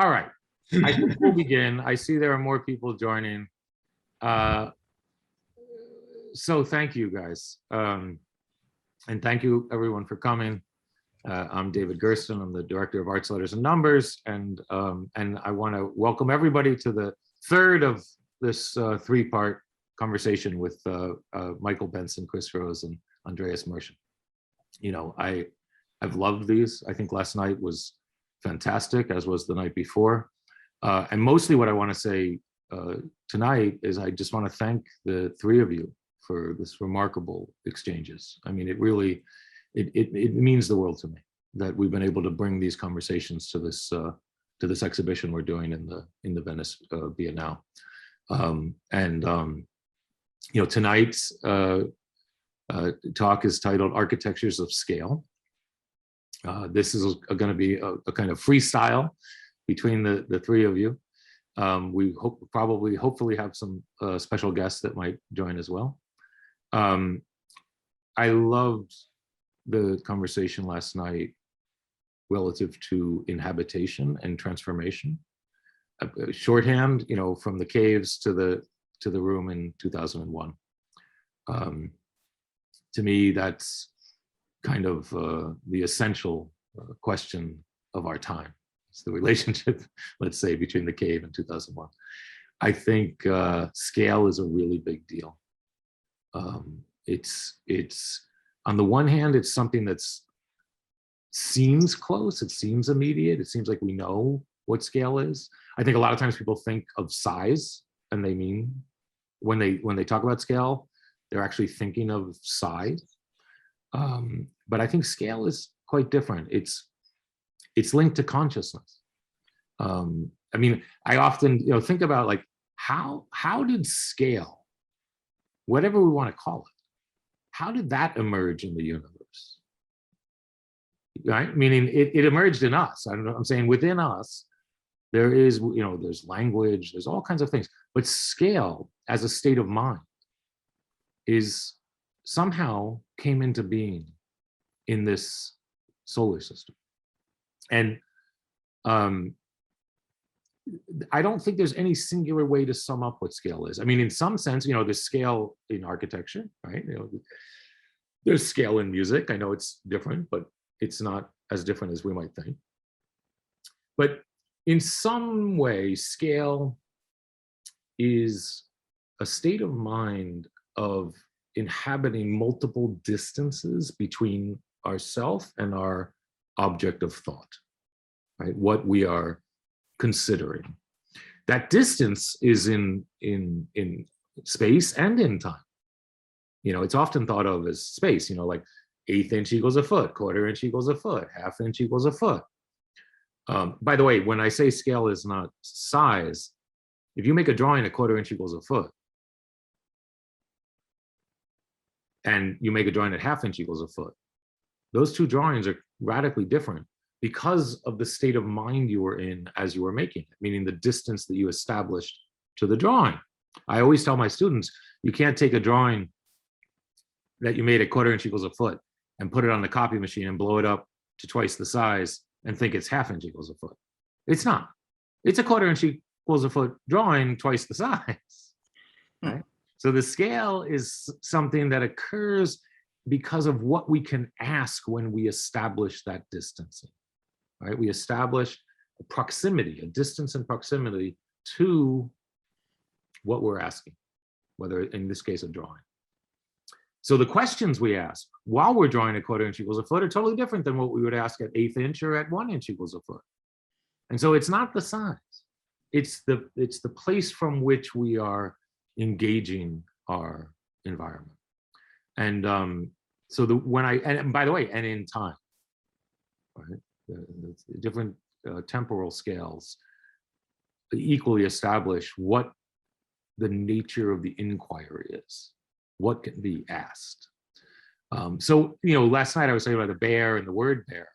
All right. I think we'll begin. I see there are more people joining. So thank you, guys. And thank you, everyone, for coming. I'm David Gersten. I'm the Director of Arts, Letters, and Numbers. And I want to welcome everybody to the third of this three-part conversation with Michael Benson, Chris Rose, and Andreas Mershin. You know, I've loved these. I think last night was fantastic, as was the night before. And mostly what I want to say tonight is I just want to thank the three of you for this remarkable exchanges. I mean, it really, it means the world to me that we've been able to bring these conversations to this exhibition we're doing in the Venice Biennale. You know, tonight's talk is titled "Architectures of Scale." This is going to be a kind of freestyle between the three of you. We hopefully have some special guests that might join as well. I loved the conversation last night relative to inhabitation and transformation. Shorthand, you know, from the caves to the room in 2001. To me, that's kind of the essential question of our time. It's the relationship, let's say, between the cave and 2001. I think scale is a really big deal. It's on the one hand, it's something that's seems close, it seems immediate, it seems like we know what scale is. I think a lot of times people think of size, and they mean when they talk about scale, they're actually thinking of size. But I think scale is quite different. It's linked to consciousness. I mean, I often, you know, think about like how did scale, whatever we want to call it, how did that emerge in the universe? Right? Meaning it emerged in us. I don't know. I'm saying within us, there is, you know, there's language, there's all kinds of things, but scale as a state of mind is somehow came into being in this solar system. And I don't think there's any singular way to sum up what scale is. I mean, in some sense, you know, there's scale in architecture, right? You know, there's scale in music. I know it's different, but it's not as different as we might think. But in some way, scale is a state of mind of inhabiting multiple distances between ourself and our object of thought, right? What we are considering. That distance is in space and in time. You know, it's often thought of as space, you know, like 1/8 inch equals a foot, 1/4 inch equals a foot, 1/2 inch equals a foot. By the way, when I say scale is not size, if you make a drawing 1/4 inch equals a foot, and you make a drawing at 1/2 inch equals a foot, those two drawings are radically different because of the state of mind you were in as you were making it, meaning the distance that you established to the drawing. I always tell my students, you can't take a drawing that you made 1/4 inch equals a foot and put it on the copy machine and blow it up to twice the size and think it's 1/2 inch equals a foot. It's not. It's 1/4 inch equals a foot drawing twice the size, right? So the scale is something that occurs because of what we can ask when we establish that distancing, right? We establish a proximity, a distance and proximity to what we're asking, whether in this case, a drawing. So the questions we ask while we're drawing 1/4 inch equals a foot are totally different than what we would ask at 1/8 inch or at 1 inch equals a foot. And so it's not the size, it's the place from which we are engaging our environment. And so and by the way, and in time, right? The different temporal scales equally establish what the nature of the inquiry is, what can be asked. So, you know, last night I was talking about the bear and the word bear.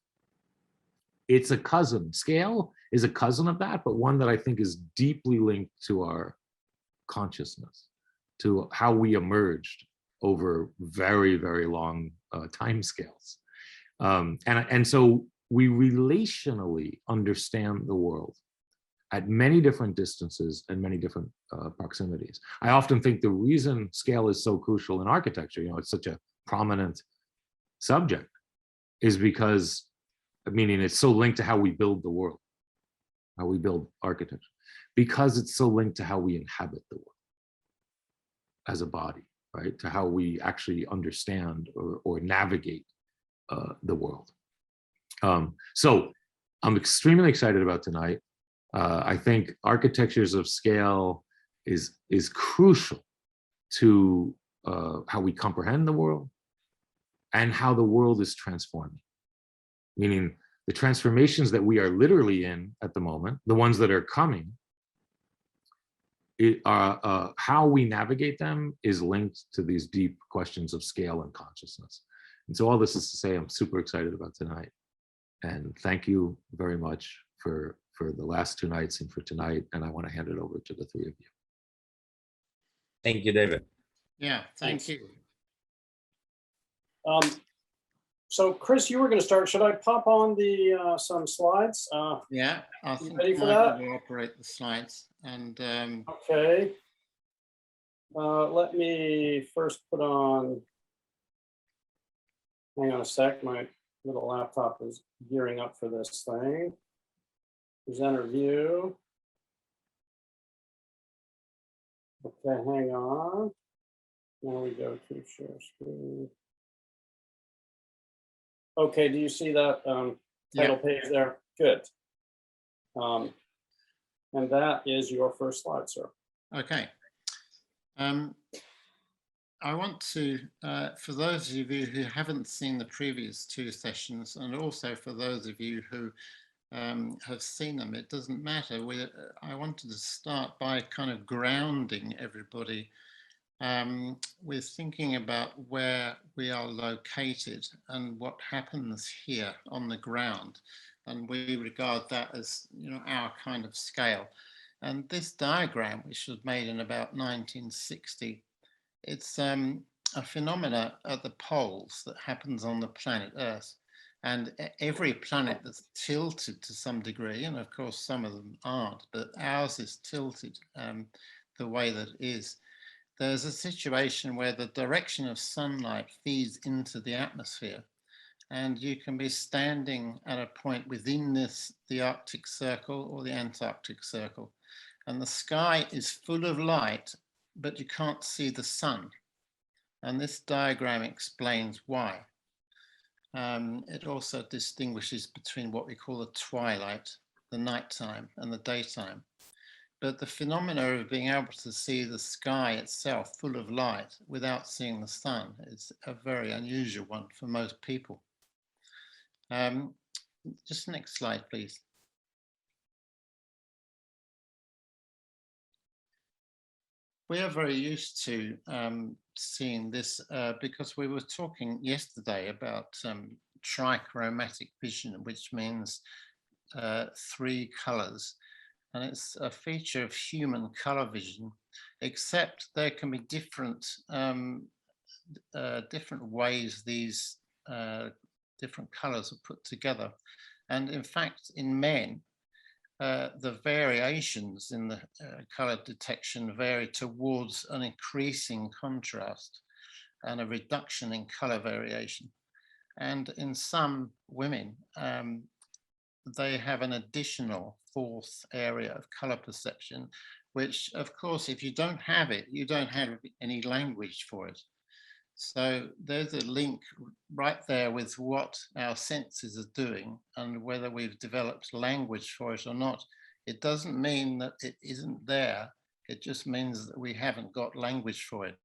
It's a cousin. Scale is a cousin of that, but one that I think is deeply linked to our consciousness, to how we emerged over very, very long time scales. And so we relationally understand the world at many different distances and many different proximities. I often think the reason scale is so crucial in architecture, it's such a prominent subject, is because, meaning it's so linked to how we build the world, how we build architecture, because it's so linked to how we inhabit the world as a body, right? To how we actually understand or navigate the world. So I'm extremely excited about tonight. I think architectures of scale is crucial to how we comprehend the world and how the world is transforming. Meaning the transformations that we are literally in at the moment, the ones that are coming, how we navigate them is linked to these deep questions of scale and consciousness. And so all this is to say, I'm super excited about tonight. And thank you very much for the last two nights and for tonight. And I want to hand it over to the three of you. Thank you, David. Yeah, thank you. So Chris, you were going to start. Should I pop on the some slides? Yeah, I think ready for that? will operate the slides. And okay. Let me first put on. Hang on a sec. My little laptop is gearing up for this thing. Presenter view. Okay, hang on. Now we go to share screen. Okay, do you see that title page there? Good. And that is your first slide, sir. okay. I want to, for those of you who haven't seen the previous two sessions, and also for those of you who have seen them, it doesn't matter. I wanted to start by kind of grounding everybody with thinking about where we are located and what happens here on the ground. And we regard that as, our kind of scale. And this diagram, which was made in about 1960, it's a phenomena at the poles that happens on the planet Earth. And every planet that's tilted to some degree, and of course some of them aren't, but ours is tilted the way that it is. There's a situation where the direction of sunlight feeds into the atmosphere, and you can be standing at a point within the Arctic Circle or the Antarctic Circle, and the sky is full of light, but you can't see the sun. And this diagram explains why. It also distinguishes between what we call the twilight, the nighttime, and the daytime. But the phenomena of being able to see the sky itself full of light without seeing the sun is a very unusual one for most people. Just next slide, please. We are very used to seeing this because we were talking yesterday about trichromatic vision, which means 3 colors. And it's a feature of human color vision, except there can be different ways these different colors are put together. And in fact, in men, the variations in the color detection vary towards an increasing contrast and a reduction in color variation. And in some women, they have an additional 4th area of color perception, which of course, if you don't have it, you don't have any language for it. So there's a link right there with what our senses are doing and whether we've developed language for it or not. It doesn't mean that it isn't there. It just means that we haven't got language for it.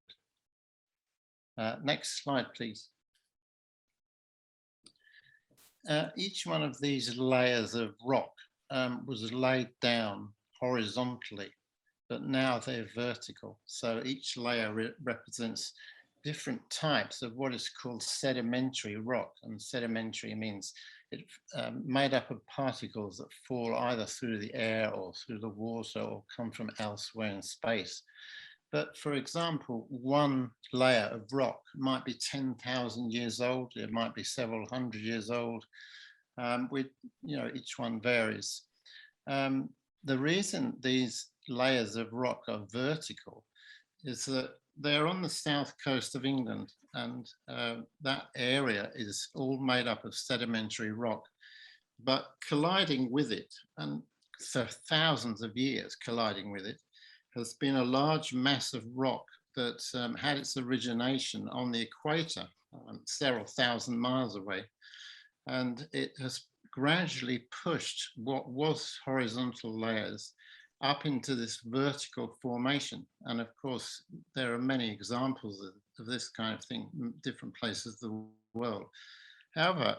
Next slide, please. Each one of these layers of rock was laid down horizontally, but now they're vertical. So each layer represents different types of what is called sedimentary rock. And sedimentary means it's made up of particles that fall either through the air or through the water or come from elsewhere in space. But for example, one layer of rock might be 10,000 years old. It might be several hundred years old. Each one varies. the reason these layers of rock are vertical is that they're on the south coast of England, and that area is all made up of sedimentary rock, but colliding with it, and for thousands of years colliding with it, has been a large mass of rock that had its origination on the equator, several thousand miles away. And it has gradually pushed what was horizontal layers up into this vertical formation. And of course, there are many examples of this kind of thing in different places of the world. However,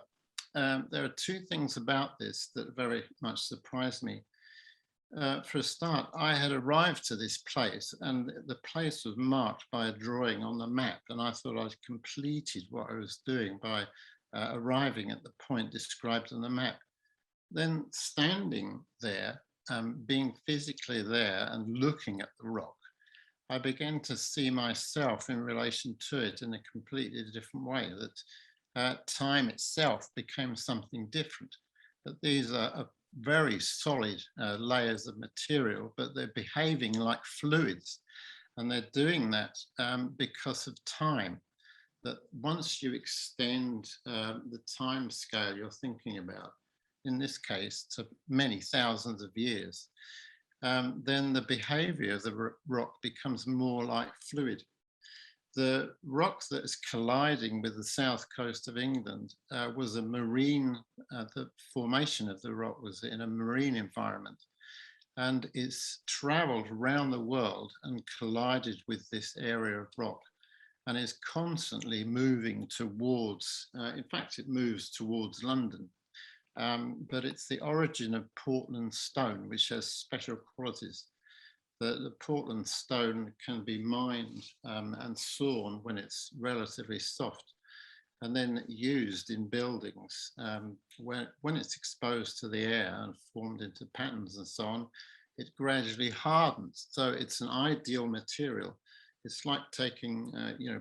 there are two things about this that very much surprised me. For a start, I had arrived to this place, and the place was marked by a drawing on the map, and I thought I'd completed what I was doing by arriving at the point described on the map. Then standing there, being physically there and looking at the rock, I began to see myself in relation to it in a completely different way, that time itself became something different, that these are very solid layers of material, but they're behaving like fluids. And they're doing that because of time, that once you extend the time scale you're thinking about, in this case, to many thousands of years, then the behavior of the rock becomes more like fluid. The rock that is colliding with the south coast of England was a marine, the formation of the rock was in a marine environment, and it's traveled around the world and collided with this area of rock, and is constantly moving towards, in fact, it moves towards London. But it's the origin of Portland stone, which has special qualities. The Portland stone can be mined and sawn when it's relatively soft, and then used in buildings. When it's exposed to the air and formed into patterns and so on, it gradually hardens. So it's an ideal material. It's like taking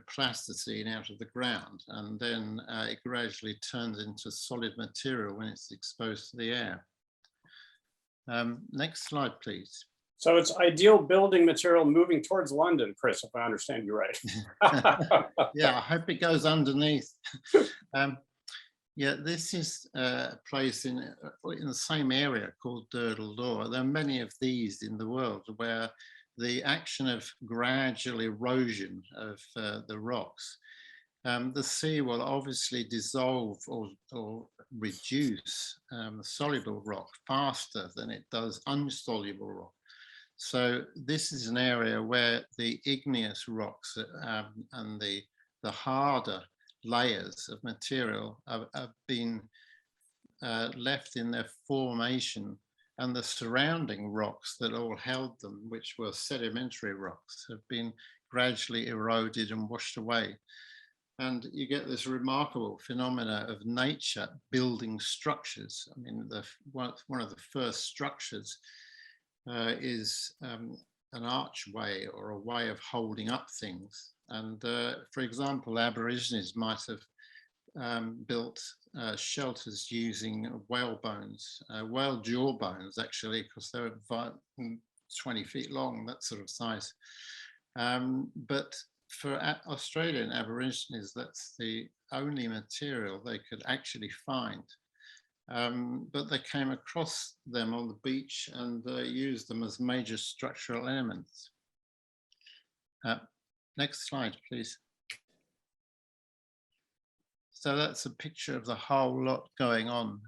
plasticine out of the ground, and then it gradually turns into solid material when it's exposed to the air. Next slide, please. So it's ideal building material moving towards London, Chris, if I understand you right. Yeah, I hope it goes underneath. Yeah, this is a place in the same area called Durdledore. There are many of these in the world where the action of gradual erosion of the rocks, the sea will obviously dissolve or reduce soluble rock faster than it does insoluble rock. So this is an area where the igneous rocks and the harder layers of material have been left in their formation, and the surrounding rocks that all held them, which were sedimentary rocks, have been gradually eroded and washed away. And you get this remarkable phenomena of nature building structures. I mean, one of the first structures is an archway or a way of holding up things. And for example, Aborigines might have built shelters using whale bones, whale jaw bones actually, because they're about 20 feet long, that sort of size. But for Australian Aborigines, that's the only material they could actually find. But they came across them on the beach and used them as major structural elements. Next slide, please. So that's a picture of the whole lot going on.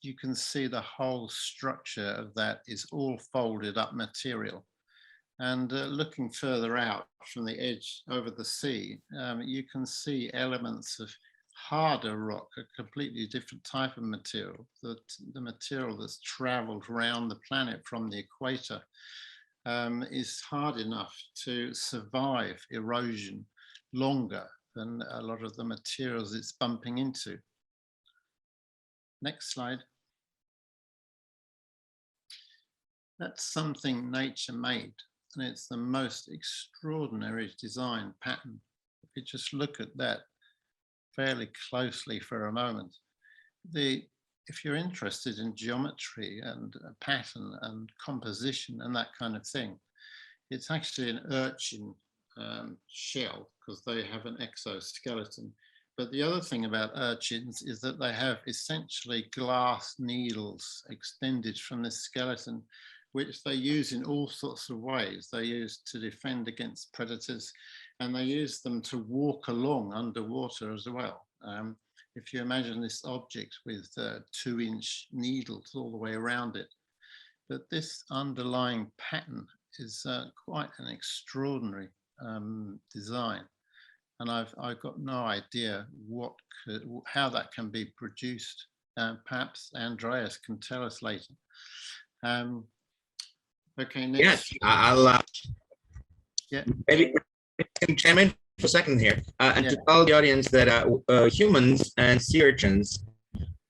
You can see the whole structure of that is all folded up material. And looking further out from the edge over the sea, you can see elements of harder rock, a completely different type of material, the material that's traveled around the planet from the equator is hard enough to survive erosion longer than a lot of the materials it's bumping into. Next slide. That's something nature made, and it's the most extraordinary design pattern. If you just look at that fairly closely for a moment. The if you're interested in geometry and pattern and composition and that kind of thing, it's actually an urchin shell because they have an exoskeleton. But the other thing about urchins is that they have essentially glass needles extended from the skeleton, which they use in all sorts of ways. They use to defend against predators, and they use them to walk along underwater as well. If you imagine this object with 2-inch needles all the way around it. But this underlying pattern is quite an extraordinary design. And I've got no idea how that can be produced. Perhaps Andreas can tell us later. Okay, next. Yes, I'll Yeah. maybe can chime in for a second here, and Yeah. to tell the audience that humans and sea urchins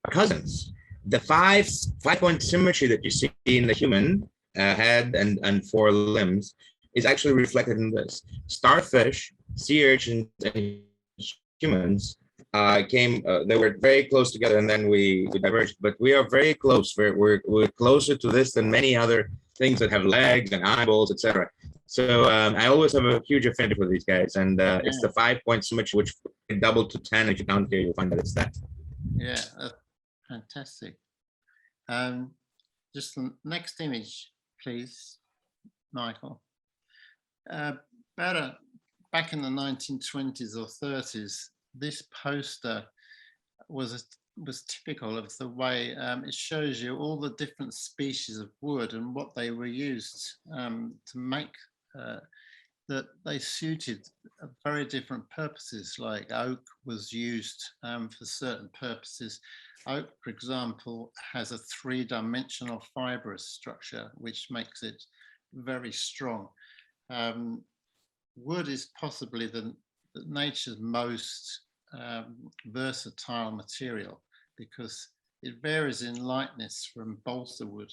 are cousins. The five-point symmetry that you see in the human head and 4 limbs is actually reflected in this. Starfish, sea urchins, and humans they were very close together, and then we diverged. But we are very close. We're closer to this than many other things that have legs and eyeballs, etc. So I always have a huge affinity for these guys, and it's the 5-point symmetry, which double to 10 if you count here. You'll find that it's that. Yeah, that's fantastic. Just the next image, please, Michael. Back in the 1920s or 30s, this poster was typical of the way it shows you all the different species of wood and what they were used to make, that they suited very different purposes. Like oak was used for certain purposes. Oak, for example, has a 3-dimensional fibrous structure, which makes it very strong. Wood is possibly nature's most versatile material because it varies in lightness from balsa wood,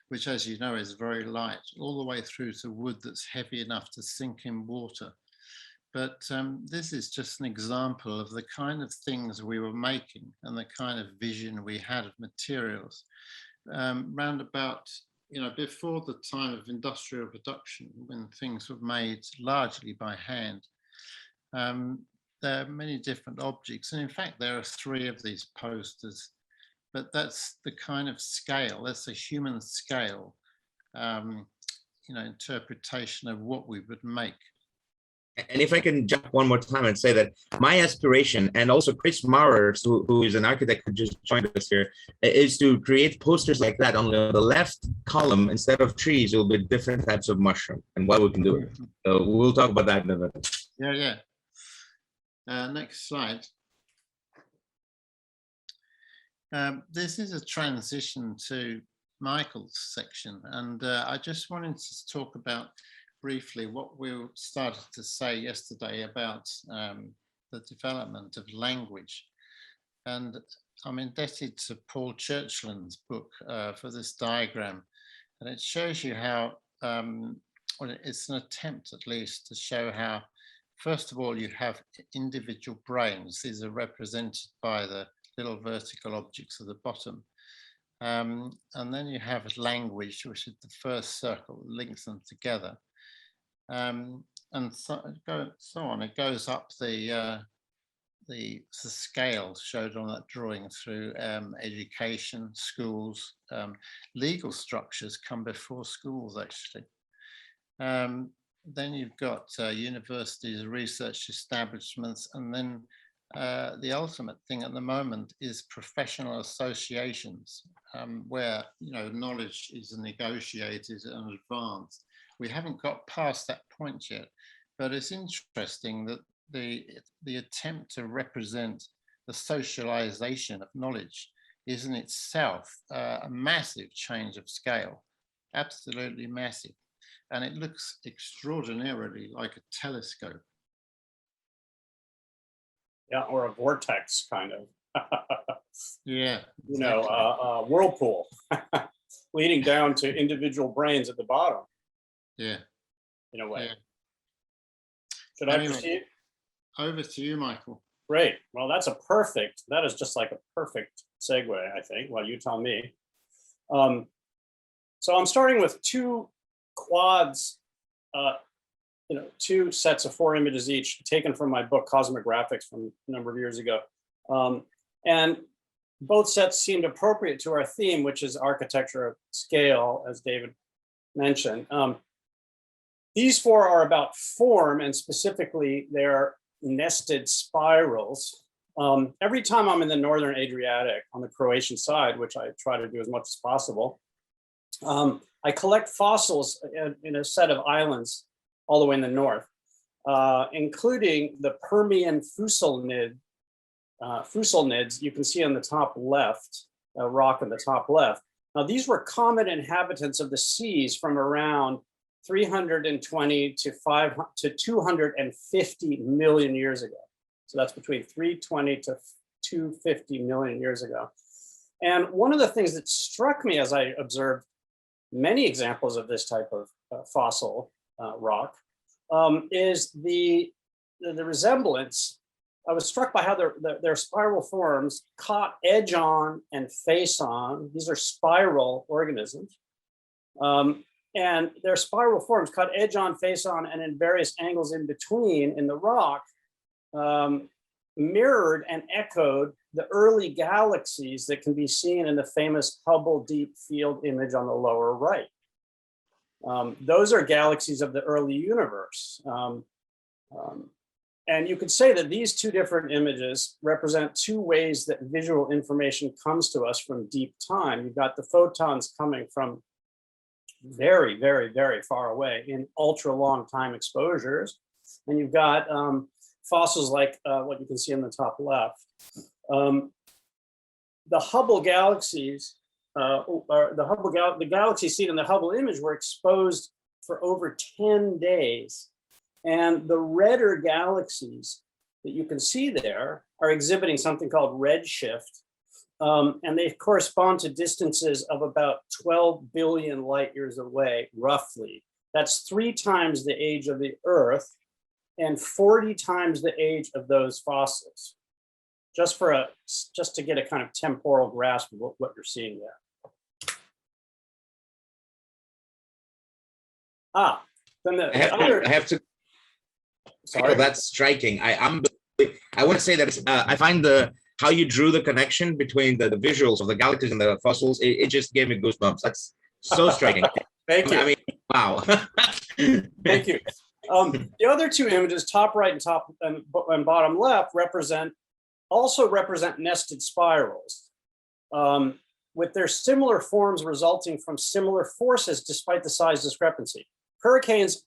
which, as you know, is very light, all the way through to wood that's heavy enough to sink in water. But this is just an example of the kind of things we were making and the kind of vision we had of materials. Round about, before the time of industrial production, when things were made largely by hand, there are many different objects. And in fact, there are 3 of these posters, but that's the kind of scale, that's a human scale, interpretation of what we would make. And if I can jump one more time and say that my aspiration, and also Chris Maurers, who is an architect who just joined us here, is to create posters like that. On the left column, instead of trees, it will be different types of mushroom and what we can do with it. So we'll talk about that in a minute. Yeah. Next slide. This is a transition to Michael's section, and I just wanted to talk about briefly what we started to say yesterday about the development of language. And I'm indebted to Paul Churchland's book for this diagram, and it shows you how, it's an attempt at least to show how, first of all, you have individual brains. These are represented by the little vertical objects at the bottom. And then you have language, which is the first circle that links them together. And so on. It goes up the scale showed on that drawing through education, schools, legal structures come before schools, actually. Then you've got universities, research establishments, and then the ultimate thing at the moment is professional associations, where knowledge is negotiated and advanced. We haven't got past that point yet, but it's interesting that the attempt to represent the socialization of knowledge is in itself a massive change of scale, absolutely massive. And it looks extraordinarily like a telescope. Yeah, or a vortex kind of. Yeah. A whirlpool leading down to individual brains at the bottom. Yeah. In a way. Yeah. Should I proceed? Over to you, Michael. Great. Well, that is just like a perfect segue, I think. Well, you tell me. So I'm starting with two quads, two sets of 4 images each, taken from my book Cosmic Graphics from a number of years ago. And both sets seemed appropriate to our theme, which is architecture of scale, as David mentioned. These 4 are about form, and specifically they're nested spirals. Every time I'm in the Northern Adriatic on the Croatian side, which I try to do as much as possible, I collect fossils in a set of islands all the way in the north, including the Permian fusselnids you can see on the top left, rock on the top left. Now, these were common inhabitants of the seas from around 320 to 250 million years ago. So that's between 320 to 250 million years ago. And one of the things that struck me as I observed many examples of this type of fossil rock is the resemblance. I was struck by how their spiral forms caught edge on and face on. These are spiral organisms. And their spiral forms caught edge on, face on, and in various angles in between in the rock mirrored and echoed the early galaxies that can be seen in the famous Hubble Deep Field image on the lower right. Those are galaxies of the early universe. And you could say that these two different images represent two ways that visual information comes to us from deep time. You've got the photons coming from very, very, very far away in ultra long time exposures. And you've got fossils like what you can see on the top left. The Hubble galaxies, the galaxies seen in the Hubble image were exposed for over 10 days. And the redder galaxies that you can see there are exhibiting something called redshift. And they correspond to distances of about 12 billion light years away, roughly. That's 3 times the age of the Earth and 40 times the age of those fossils. Just to get a kind of temporal grasp of what you're seeing there. Then I have to. Sorry, that's striking. I want to say that I find how you drew the connection between the visuals of the galaxies and the fossils. It just gave me goosebumps. That's so striking. Thank you. I mean, wow. Thank you. The other 2 images, top right and top and bottom left, also represent nested spirals, with their similar forms resulting from similar forces despite the size discrepancy. Hurricanes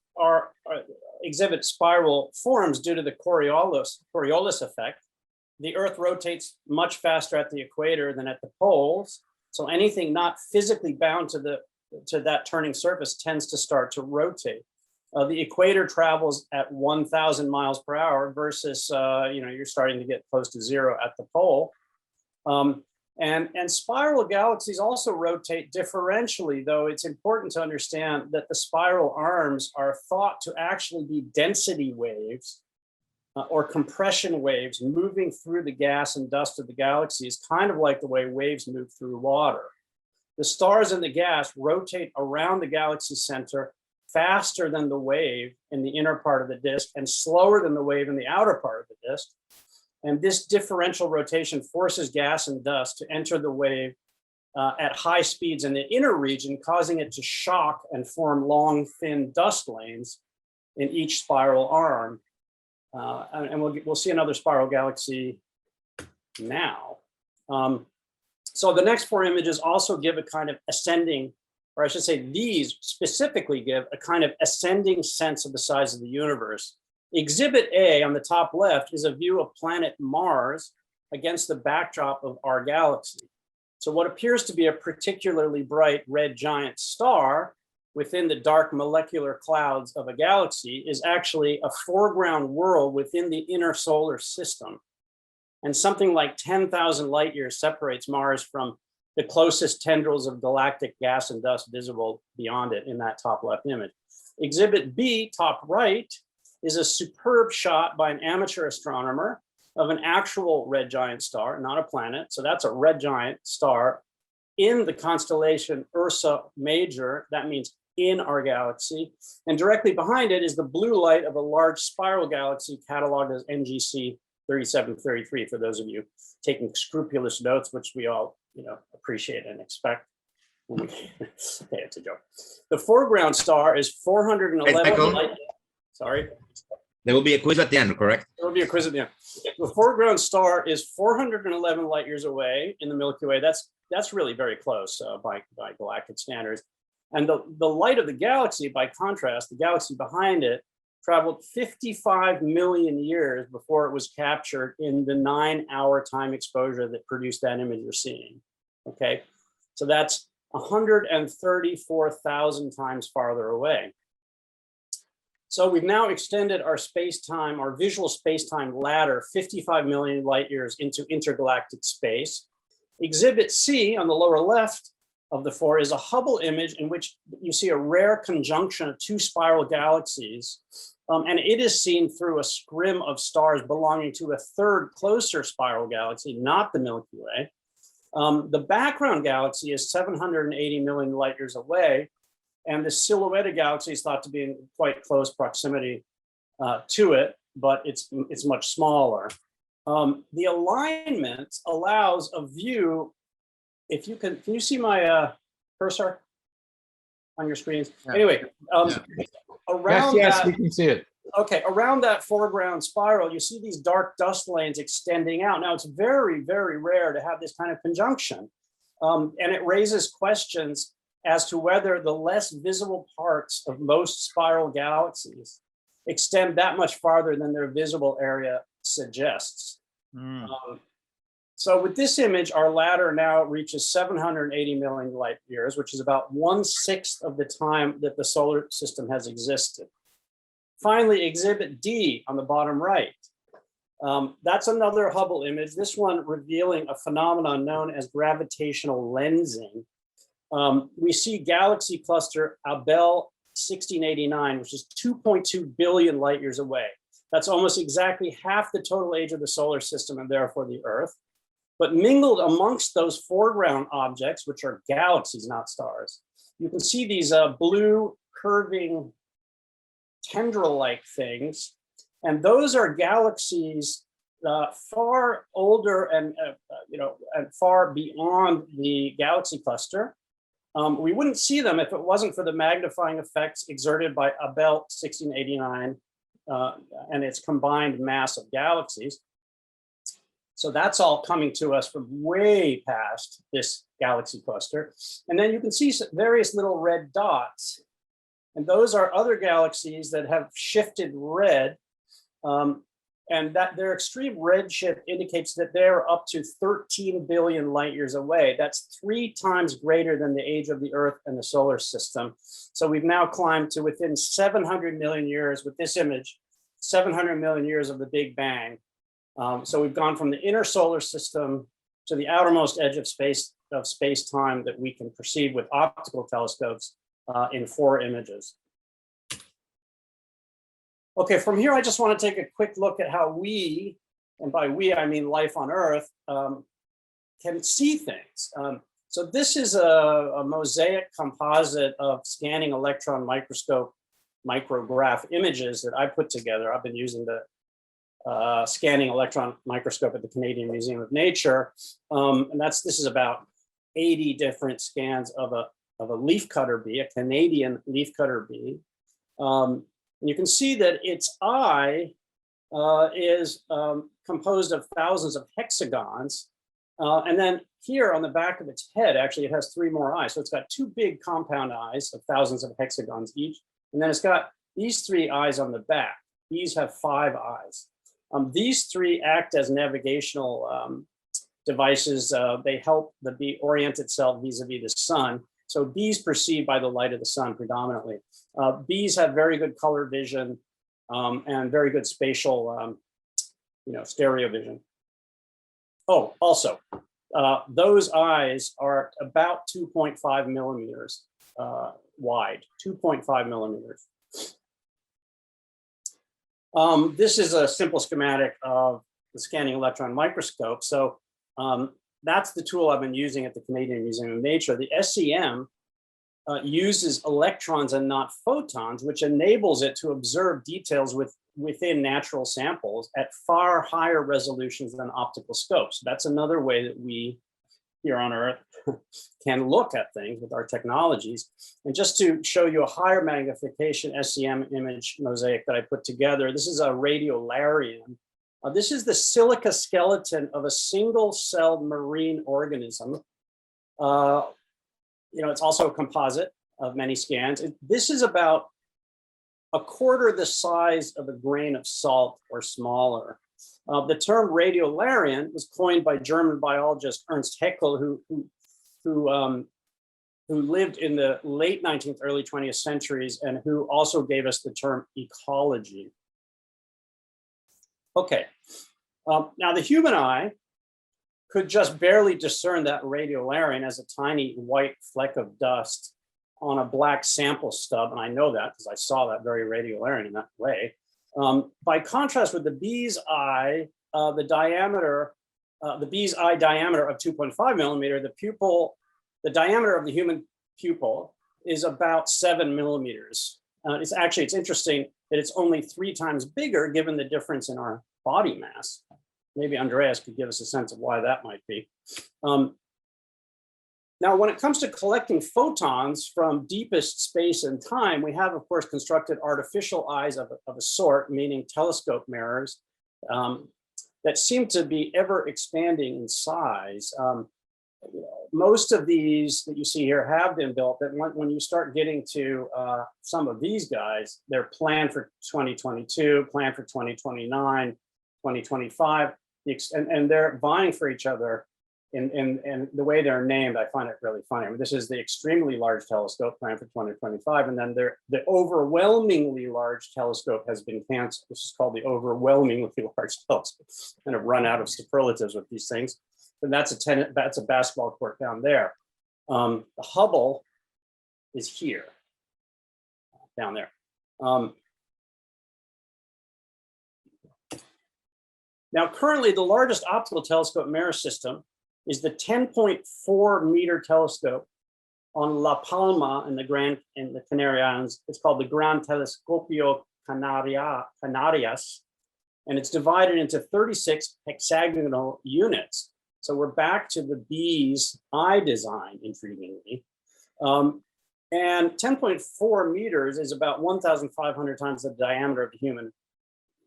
exhibit spiral forms due to the Coriolis effect. The Earth rotates much faster at the equator than at the poles, so anything not physically bound to that turning surface tends to start to rotate. The equator travels at 1,000 miles per hour versus, you're starting to get close to 0 at the pole. And spiral galaxies also rotate differentially, though it's important to understand that the spiral arms are thought to actually be density waves or compression waves moving through the gas and dust of the galaxies, kind of like the way waves move through water. The stars and the gas rotate around the galaxy center faster than the wave in the inner part of the disk and slower than the wave in the outer part of the disk. And this differential rotation forces gas and dust to enter the wave at high speeds in the inner region, causing it to shock and form long, thin dust lanes in each spiral arm. And we'll see another spiral galaxy now. So the next 4 images also give a kind of ascending, or I should say these specifically give a kind of ascending sense of the size of the universe. Exhibit A on the top left is a view of planet Mars against the backdrop of our galaxy. So what appears to be a particularly bright red giant star within the dark molecular clouds of a galaxy is actually a foreground world within the inner solar system. And something like 10,000 light years separates Mars from the closest tendrils of galactic gas and dust visible beyond it in that top left image. Exhibit B, top right, is a superb shot by an amateur astronomer of an actual red giant star, not a planet. So that's a red giant star in the constellation Ursa Major. That means in our galaxy. And directly behind it is the blue light of a large spiral galaxy cataloged as NGC 3733, for those of you taking scrupulous notes, which we all appreciate and expect. Okay, it's a joke. The foreground star is 411 light. Sorry. There will be a quiz at the end, correct? There will be a quiz at the end. The foreground star is 411 light years away in the Milky Way. That's really very close by galactic standards. And the light of the galaxy, by contrast, the galaxy behind it traveled 55 million years before it was captured in the 9-hour time exposure that produced that image you're seeing. Okay, so that's 134,000 times farther away. So we've now extended our space-time, our visual space-time ladder 55 million light years into intergalactic space. Exhibit C on the lower left of the four is a Hubble image in which you see a rare conjunction of two spiral galaxies. And it is seen through a scrim of stars belonging to a third closer spiral galaxy, not the Milky Way. The background galaxy is 780 million light years away, and the silhouetted galaxy is thought to be in quite close proximity to it, but it's much smaller. The alignment allows a view. If you can you see my cursor on your screens? Yeah. Anyway, around yes, we can see it. Okay, around that foreground spiral, you see these dark dust lanes extending out. Now, it's very, very rare to have this kind of conjunction. And it raises questions as to whether the less visible parts of most spiral galaxies extend that much farther than their visible area suggests. So with this image, our ladder now reaches 780 million light years, which is about 1/6 of the time that the solar system has existed. Finally, exhibit D on the bottom right. That's another Hubble image, this one revealing a phenomenon known as gravitational lensing. We see galaxy cluster Abell 1689, which is 2.2 billion light years away. That's almost exactly half the total age of the solar system and therefore the Earth. But mingled amongst those foreground objects, which are galaxies, not stars, you can see these blue curving tendril-like things. And those are galaxies far older and far beyond the galaxy cluster. We wouldn't see them if it wasn't for the magnifying effects exerted by Abell 1689 and its combined mass of galaxies. So that's all coming to us from way past this galaxy cluster. And then you can see various little red dots. And those are other galaxies that have shifted red. And that their extreme redshift indicates that they're up to 13 billion light years away. That's 3 times greater than the age of the Earth and the solar system. So we've now climbed to within 700 million years with this image, 700 million years of the Big Bang. So we've gone from the inner solar system to the outermost edge of space-time that we can perceive with optical telescopes in 4 images. Okay, from here, I just want to take a quick look at how we, and by we, I mean life on Earth, can see things. So this is a mosaic composite of scanning electron microscope micrograph images that I put together. I've been using the scanning electron microscope at the Canadian Museum of Nature. And this is about 80 different scans of a leafcutter bee, a Canadian leafcutter bee. And you can see that its eye is composed of thousands of hexagons. And then here on the back of its head, actually, it has 3 more eyes. So it's got 2 big compound eyes of thousands of hexagons each. And then it's got these 3 eyes on the back. These have 5 eyes. These 3 act as navigational devices. They help the bee orient itself vis-a-vis the sun. So bees perceive by the light of the sun predominantly. Bees have very good color vision and very good spatial, stereo vision. Oh, also, those eyes are about 2.5 millimeters wide, 2.5 millimeters. This is a simple schematic of the scanning electron microscope. So that's the tool I've been using at the Canadian Museum of Nature. The SEM uses electrons and not photons, which enables it to observe details within natural samples at far higher resolutions than optical scopes. That's another way that we here on Earth can look at things with our technologies. And just to show you a higher magnification SEM image mosaic that I put together, this is a radiolarian. This is the silica skeleton of a single-celled marine organism. It's also a composite of many scans. This is about a quarter the size of a grain of salt or smaller. The term radiolarian was coined by German biologist Ernst Haeckel, who lived in the late 19th, early 20th centuries, and who also gave us the term ecology. Okay, now the human eye could just barely discern that radiolarian as a tiny white fleck of dust on a black sample stub, and I know that because I saw that very radiolarian in that way. By contrast with the bee's eye, the bee's eye diameter of 2.5 millimeter, the diameter of the human pupil is about 7 millimeters. It's interesting that it's only 3 times bigger given the difference in our body mass. Maybe Andreas could give us a sense of why that might be. Now, when it comes to collecting photons from deepest space and time, we have, of course, constructed artificial eyes of a sort, meaning telescope mirrors, that seem to be ever expanding in size. Most of these that you see here have been built, but when you start getting to some of these guys, they're planned for 2022, planned for 2029, 2025, and they're vying for each other. And the way they're named, I find it really funny. I mean, this is the extremely large telescope planned for 2025, and then the overwhelmingly large telescope has been canceled. This is called the overwhelmingly large telescope. Kind of run out of superlatives with these things. And that's a basketball court down there. The Hubble is here, down there. Now, currently, the largest optical telescope mirror system is the 10.4 meter telescope on La Palma in the Canary Islands. It's called the Gran Telescopio Canarias, and it's divided into 36 hexagonal units. So we're back to the bee's eye design, intriguingly. And 10.4 meters is about 1,500 times the diameter of the human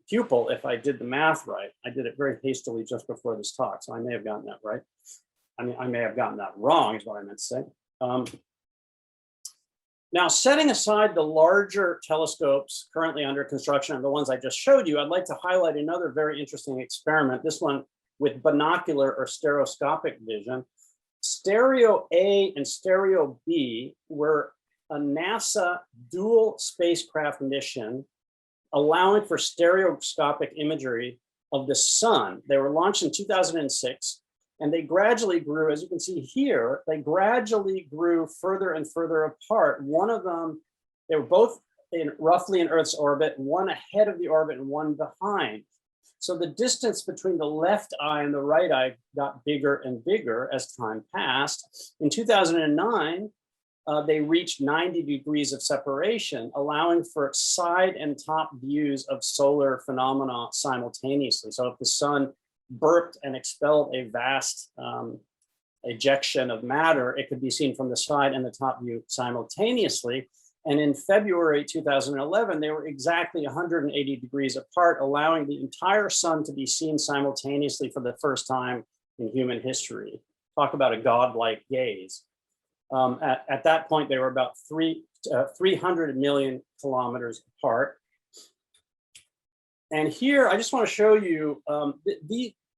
pupil, if I did the math right. I did it very hastily just before this talk, so I may have gotten that right. I mean, I may have gotten that wrong, is what I meant to say. Now, setting aside the larger telescopes currently under construction and the ones I just showed you, I'd like to highlight another very interesting experiment, this one with binocular or stereoscopic vision. Stereo A and Stereo B were a NASA dual spacecraft mission allowing for stereoscopic imagery of the sun. They were launched in 2006, and they gradually grew, as you can see here, they gradually grew further and further apart. One of them, they were both roughly in Earth's orbit, one ahead of the orbit and one behind. So the distance between the left eye and the right eye got bigger and bigger as time passed. In 2009, they reached 90 degrees of separation, allowing for side and top views of solar phenomena simultaneously. So if the sun burped and expelled a vast ejection of matter, it could be seen from the side and the top view simultaneously. And in February 2011, they were exactly 180 degrees apart, allowing the entire sun to be seen simultaneously for the first time in human history. Talk about a godlike gaze. At that point, they were about 300 million kilometers apart. And here, I just want to show you, I'm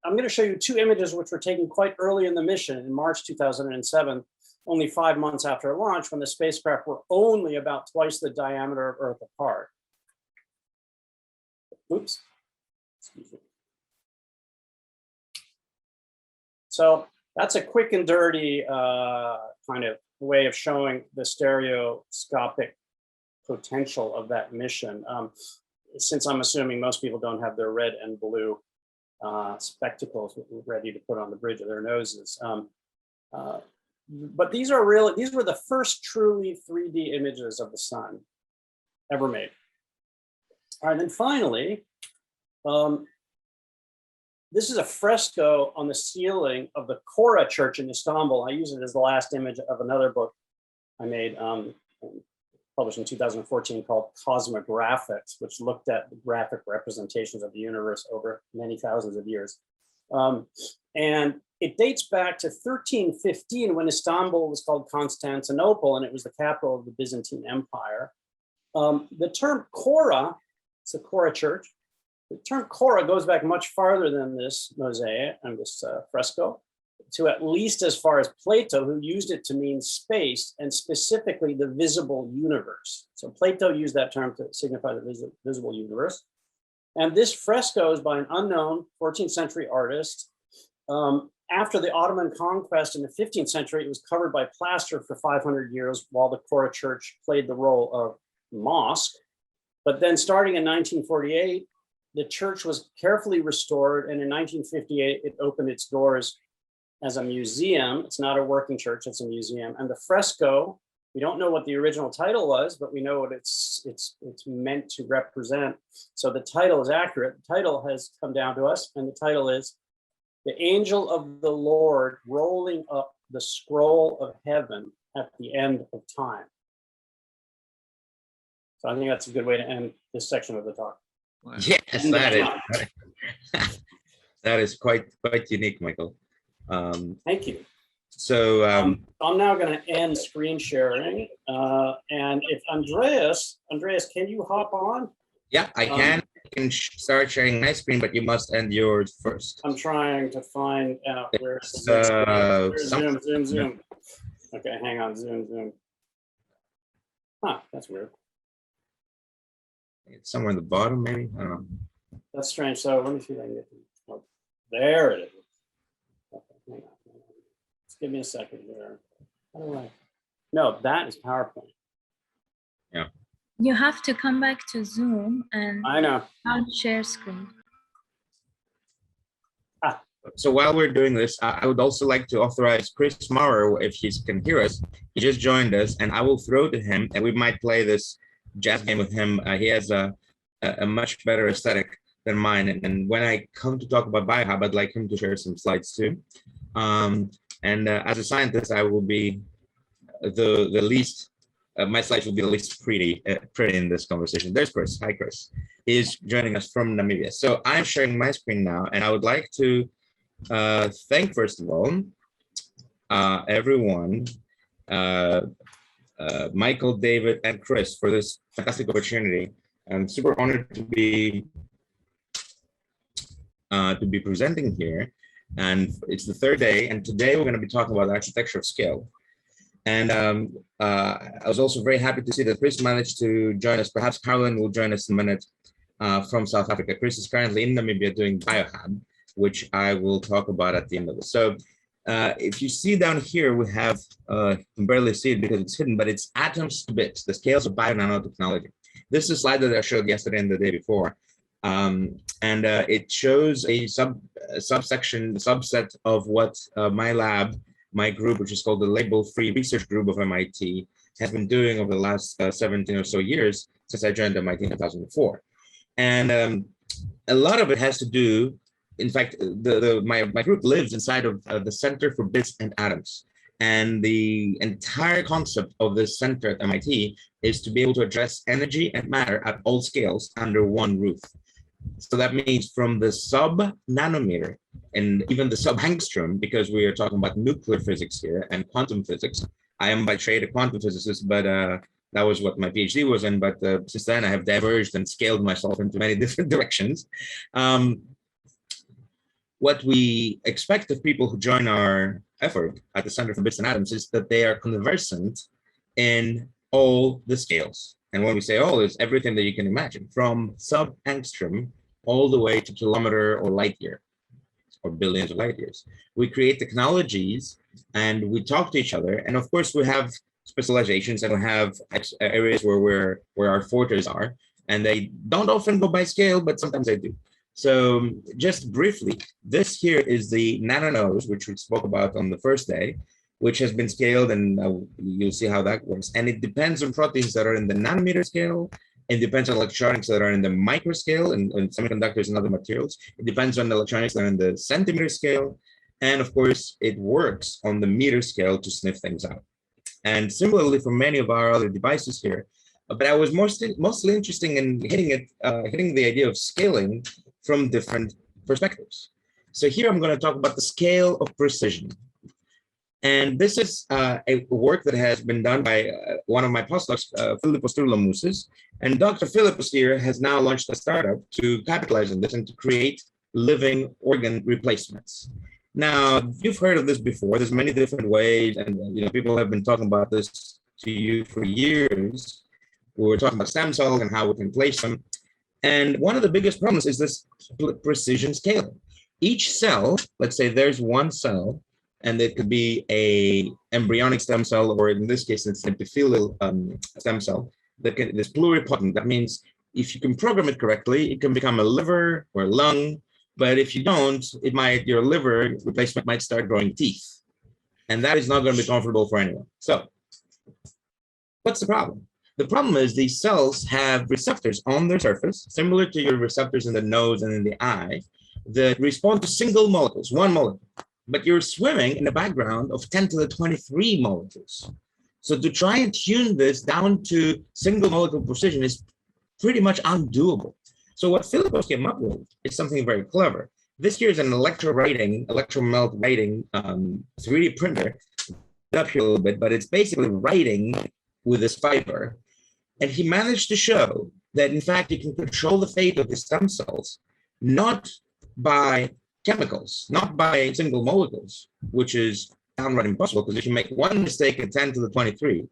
going to show you 2 images which were taken quite early in the mission in March 2007, only 5 months after launch, when the spacecraft were only about twice the diameter of Earth apart. Oops. Excuse me. So that's a quick and dirty kind of way of showing the stereoscopic potential of that mission. Since I'm assuming most people don't have their red and blue spectacles ready to put on the bridge of their noses. But these were the first truly 3D images of the sun ever made. All right, then finally, this is a fresco on the ceiling of the Kora church in Istanbul. I use it as the last image of another book I made, published in 2014, called Cosmographics, which looked at the graphic representations of the universe over many thousands of years. And it dates back to 1315, when Istanbul was called Constantinople, and it was the capital of the Byzantine Empire. The term Kora, it's the Kora church. The term Kora goes back much farther than this mosaic and this fresco, to at least as far as Plato, who used it to mean space, and specifically the visible universe. So Plato used that term to signify the visible universe. And this fresco is by an unknown 14th century artist. After the Ottoman conquest in the 15th century, it was covered by plaster for 500 years while the Kora church played the role of mosque. But then starting in 1948, the church was carefully restored, and in 1958, it opened its doors as a museum. It's not a working church, it's a museum. And the fresco, we don't know what the original title was, but we know what it's meant to represent. So the title is accurate. The title has come down to us, and the title is "The Angel of the Lord Rolling Up the Scroll of Heaven at the End of Time." So I think that's a good way to end this section of the talk. Wow. Yes, that is quite unique, Michael. Thank you. So I'm now going to end screen sharing, and if Andreas, can you hop on? yeah, I can start sharing my screen, but you must end yours first. I'm trying to find out where it's Zoom. Okay, hang on, Zoom. Huh, that's weird. It's somewhere in the bottom, maybe. I don't know. That's strange. So let me see if I can get oh, there it is. Okay, hang on. Just give me a second here. How do I? No, that is PowerPoint. Yeah. You have to come back to Zoom and I know. share screen. So while we're doing this, I would also like to authorize Chris Maurer, if he can hear us. He just joined us, and I will throw to him, and we might play this jazz game with him. He has a much better aesthetic than mine, and when I come to talk about Biohab, I'd like him to share some slides too. As a scientist, I will be the least. My slides will be the least pretty in this conversation. There's Chris. Hi, Chris. He's joining us from Namibia. So I'm sharing my screen now, and I would like to thank, first of all, everyone, Michael, David, and Chris for this fantastic opportunity. I'm super honored to be presenting here, and it's the third day. And today we're going to be talking about architecture of scale. And I was also very happy to see that Chris managed to join us. Perhaps Caroline will join us in a minute from South Africa. Chris is currently in Namibia doing Biohab, which I will talk about at the end of this. So if you see down here, we have, you can barely see it because it's hidden, but it's atoms to bits, the scales of bio-nanotechnology. This is a slide that I showed yesterday and the day before. It shows a subset of what my group, which is called the Label-Free Research Group of MIT, has been doing over the last 17 or so years since I joined MIT in 2004. And a lot of it has to do, in fact, my group lives inside of the Center for Bits and Atoms. And the entire concept of this center at MIT is to be able to address energy and matter at all scales under one roof. So that means from the sub-nanometer and even the sub-angstrom, because we are talking about nuclear physics here and quantum physics. I am by trade a quantum physicist, but that was what my PhD was in. But since then, I have diverged and scaled myself into many different directions. What we expect of people who join our effort at the Center for Bits and Atoms is that they are conversant in all the scales. And when we say all, it's everything that you can imagine, from sub-angstrom all the way to kilometer or light year, or billions of light years. We create technologies and we talk to each other. And of course, we have specializations and we have areas where our fortes are. And they don't often go by scale, but sometimes they do. So just briefly, this here is the nanonose, which we spoke about on the first day, which has been scaled, and you'll see how that works. And it depends on proteins that are in the nanometer scale. It depends on electronics that are in the micro scale and semiconductors and other materials. It depends on the electronics that are in the centimeter scale. And of course, it works on the meter scale to sniff things out. And similarly for many of our other devices here, but I was mostly interested in hitting the idea of scaling from different perspectives. So here I'm going to talk about the scale of precision. And this is a work that has been done by one of my postdocs, Philippos Turlomoussis. And Dr. Philippos here has now launched a startup to capitalize on this and to create living organ replacements. Now, you've heard of this before. There's many different ways, and people have been talking about this to you for years. We're talking about stem cells and how we can place them. And one of the biggest problems is this precision scaling. Each cell, let's say there's one cell, and it could be a embryonic stem cell, or in this case, it's an epithelial stem cell that is pluripotent. That means if you can program it correctly, it can become a liver or a lung. But if you don't, your liver replacement might start growing teeth. And that is not going to be comfortable for anyone. So what's the problem? The problem is these cells have receptors on their surface, similar to your receptors in the nose and in the eye, that respond to single molecules, one molecule. But you're swimming in a background of 10 to the 23 molecules. So to try and tune this down to single molecule precision is pretty much undoable. So what Philippos came up with is something very clever. This here is an electromelt writing 3D printer. Up here a little bit, but it's basically writing with this fiber. And he managed to show that, in fact, you can control the fate of the stem cells, not by chemicals, not by single molecules, which is downright impossible, because if you make one mistake at 10 to the 23,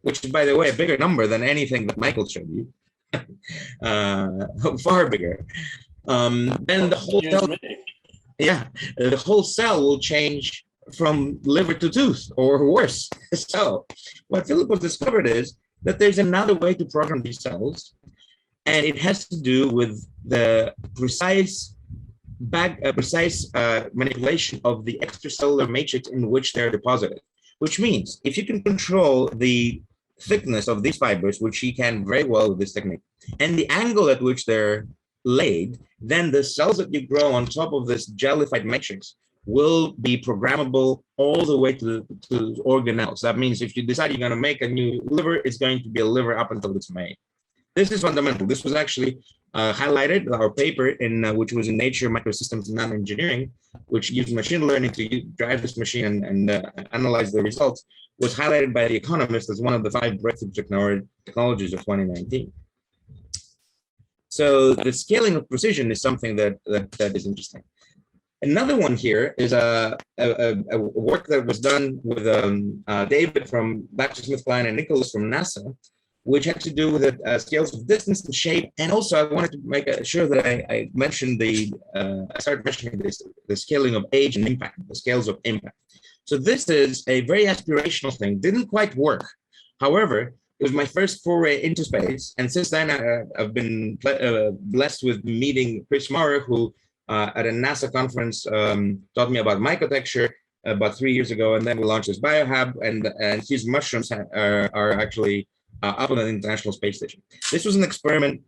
which is, by the way, a bigger number than anything that Michael showed you, far bigger, then the whole cell, the whole cell will change from liver to tooth or worse. So what Philippos discovered is that there's another way to program these cells, and it has to do with the precise manipulation of the extracellular matrix in which they're deposited, which means if you can control the thickness of these fibers, which you can very well with this technique, and the angle at which they're laid, then the cells that you grow on top of this jellified matrix will be programmable all the way to organelles. That means if you decide you're going to make a new liver, it's going to be a liver up until it's made. This is fundamental. This was actually highlighted, our paper, which was in Nature Microsystems and Nanoengineering, which used machine learning to drive this machine and analyze the results, was highlighted by The Economist as one of the 5 breakthrough technologies of 2019. So the scaling of precision is something that is interesting. Another one here is a work that was done with David from GlaxoSmithKline and Nicholas from NASA, which had to do with scales of distance and shape. And also I wanted to make sure that I mentioned I started mentioning the scaling of age and impact, the scales of impact. So this is a very aspirational thing, didn't quite work. However, it was my first foray into space. And since then, I've been blessed with meeting Chris Maurer, who at a NASA conference taught me about microtexture about 3 years ago. And then we launched this Biohab, and his mushrooms are actually up on the International Space Station. This was an experiment.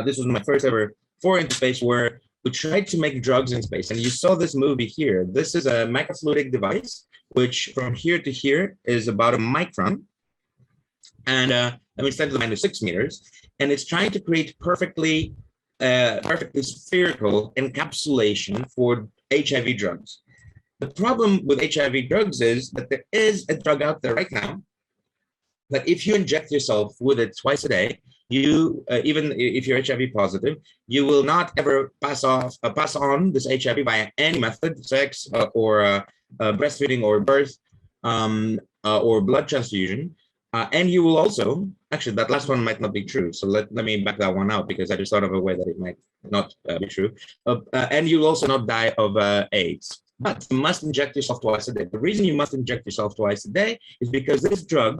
This was my first ever foray into space, where we tried to make drugs in space. And you saw this movie here. This is a microfluidic device, which from here to here is about a micron. And let me extend to the -6 meters. And it's trying to create perfectly spherical encapsulation for HIV drugs. The problem with HIV drugs is that there is a drug out there right now that if you inject yourself with it twice a day, you even if you're HIV positive, you will not ever pass on this HIV by any method, sex or breastfeeding or birth or blood transfusion. And you will also, actually, that last one might not be true. So let me back that one out, because I just thought of a way that it might not be true. And you'll also not die of AIDS. But you must inject yourself twice a day. The reason you must inject yourself twice a day is because this drug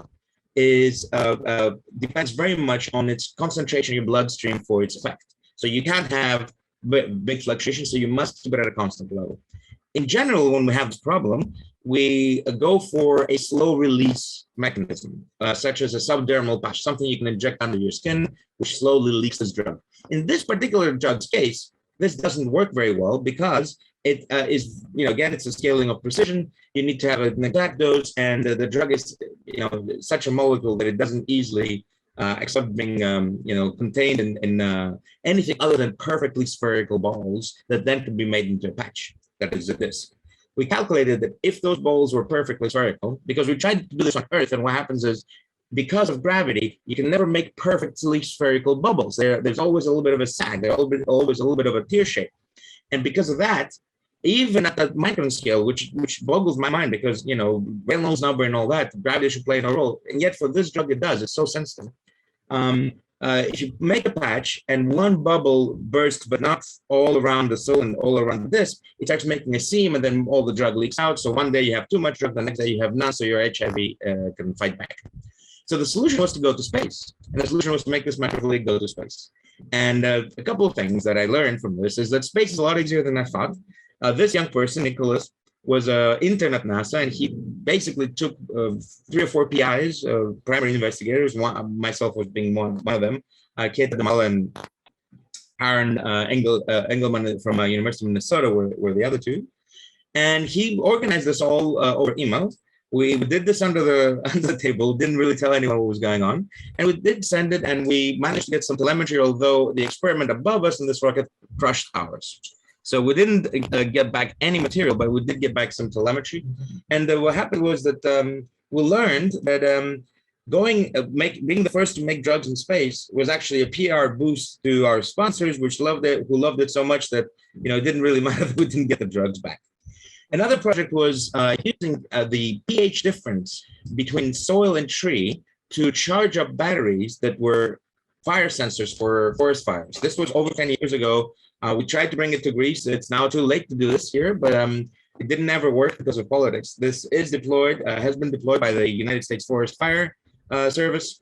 depends very much on its concentration in your bloodstream for its effect. So you can't have big fluctuations, so you must keep it at a constant level. In general, when we have this problem, we go for a slow release mechanism, such as a subdermal patch, something you can inject under your skin, which slowly leaks this drug. In this particular drug's case, this doesn't work very well because it is, again, it's a scaling of precision. You need to have an exact dose, and the drug is, such a molecule that it doesn't easily accept being, contained in anything other than perfectly spherical balls that then can be made into a patch that is a disc. We calculated that if those balls were perfectly spherical, because we tried to do this on Earth, and what happens is, because of gravity, you can never make perfectly spherical bubbles. There's always a little bit of a sag. There's always a little bit of a tear shape. And because of that, even at the micron scale, which boggles my mind, because, Reynolds number and all that, gravity should play no role. And yet for this drug, it does. It's so sensitive. If you make a patch and one bubble bursts, but not all around the soil and all around the disc, it starts making a seam, and then all the drug leaks out. So one day you have too much drug, the next day you have none, so your HIV can fight back. So the solution was to go to space, and the solution was to make this microfluidic go to space. And a couple of things that I learned from this is that space is a lot easier than I thought. This young person, Nicholas, was an intern at NASA, and he basically took 3 or 4 PIs, primary investigators. Myself was being one of them. Kate Demal and Aaron Engelman from University of Minnesota were the other 2. And he organized this all over email. We did this under the table, didn't really tell anyone what was going on. And we did send it, and we managed to get some telemetry, although the experiment above us in this rocket crushed ours. So we didn't get back any material, but we did get back some telemetry. And what happened was that we learned that being the first to make drugs in space was actually a PR boost to our sponsors, who loved it so much that it didn't really matter that we didn't get the drugs back. Another project was using the pH difference between soil and tree to charge up batteries that were fire sensors for forest fires. This was over 10 years ago. We tried to bring it to Greece. It's now too late to do this here, but it didn't ever work because of politics. This is deployed, has been deployed by the United States Forest Fire Service.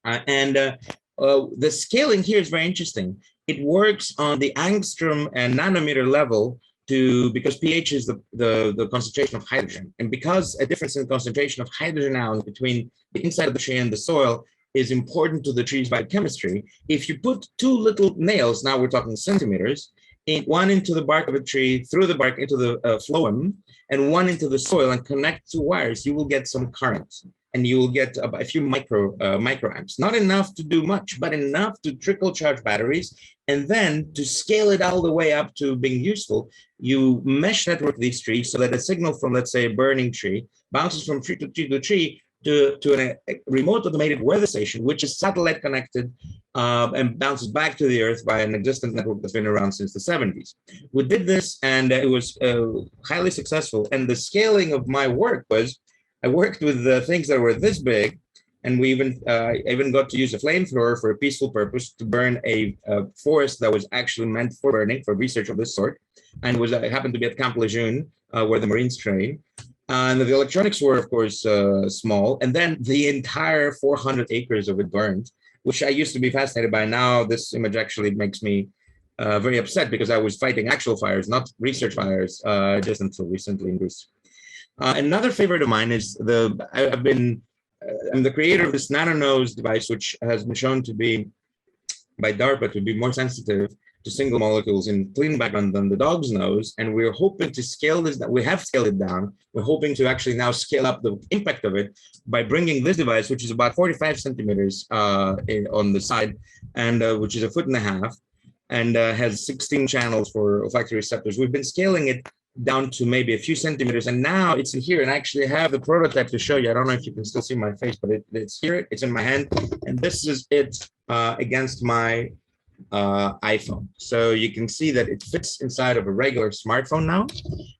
The scaling here is very interesting. It works on the angstrom and nanometer level because pH is the concentration of hydrogen. And because a difference in concentration of hydrogen ions between the inside of the tree and the soil is important to the tree's biochemistry, if you put 2 little nails, now we're talking centimeters, one into the bark of a tree, through the bark into the phloem, and one into the soil, and connect 2 wires, you will get some current. And you will get a few microamps. Not enough to do much, but enough to trickle charge batteries. And then to scale it all the way up to being useful, you mesh network these trees so that a signal from, let's say, a burning tree bounces from tree to tree to a remote automated weather station, which is satellite connected and bounces back to the Earth by an existing network that's been around since the 70s. We did this, and it was highly successful. And the scaling of my work was, I worked with things that were this big, and we even got to use a flamethrower for a peaceful purpose to burn a forest that was actually meant for burning, for research of this sort, and happened to be at Camp Lejeune, where the Marines train. And the electronics were, of course, small, and then the entire 400 acres of it burned, which I used to be fascinated by. Now this image actually makes me very upset, because I was fighting actual fires, not research fires, just until recently in Greece. Another favorite of mine is I'm the creator of this nano-nose device, which has been shown to be, by DARPA, to be more sensitive to single molecules in clean background than the dog's nose. And we're hoping to scale this, we have scaled it down. We're hoping to actually now scale up the impact of it by bringing this device, which is about 45 centimeters on the side, and which is 1.5 feet, and has 16 channels for olfactory receptors. We've been scaling it down to maybe a few centimeters, and now it's in here, and I actually have the prototype to show you. I don't know if you can still see my face, but it's here, it's in my hand, and this is it against my iPhone. So you can see that it fits inside of a regular smartphone now,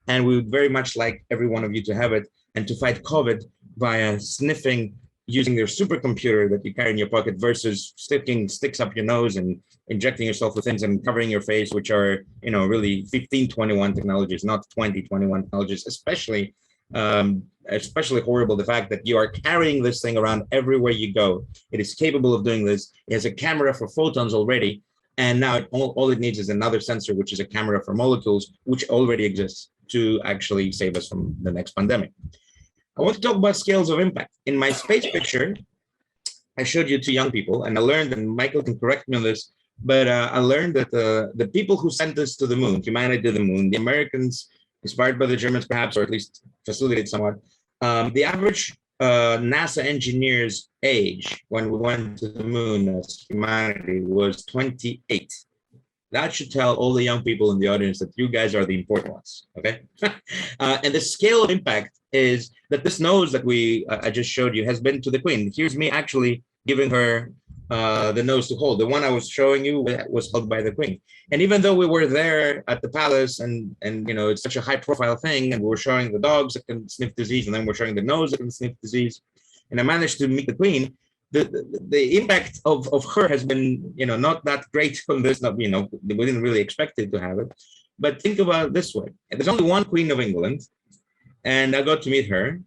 and we would very much like every one of you to have it, and to fight COVID via sniffing using your supercomputer that you carry in your pocket versus sticking sticks up your nose and injecting yourself with things and covering your face, which are, really 1521 technologies, not 2021 technologies, especially horrible the fact that you are carrying this thing around everywhere you go. It is capable of doing this. It has a camera for photons already. And now all it needs is another sensor, which is a camera for molecules, which already exists to actually save us from the next pandemic. I want to talk about scales of impact. In my space picture, I showed you 2 young people, and I learned, and Michael can correct me on this, but I learned that the people who sent us to the moon, humanity to the moon, the Americans, inspired by the Germans perhaps, or at least facilitated somewhat, the average NASA engineer's age when we went to the moon as humanity was 28. That should tell all the young people in the audience that you guys are the important ones, okay? And the scale of impact is that this nose that I just showed you has been to the Queen. Here's me actually giving her the nose to hold. The one I was showing you was held by the Queen. And even though we were there at the palace and you know, it's such a high profile thing, and we were showing the dogs that can sniff disease, and then we're showing the nose that can sniff disease, and I managed to meet the Queen, the impact of her has been, you know, not that great from this, not, you know, we didn't really expect it to have it. But think about it this way. There's only one Queen of England, and I got to meet her,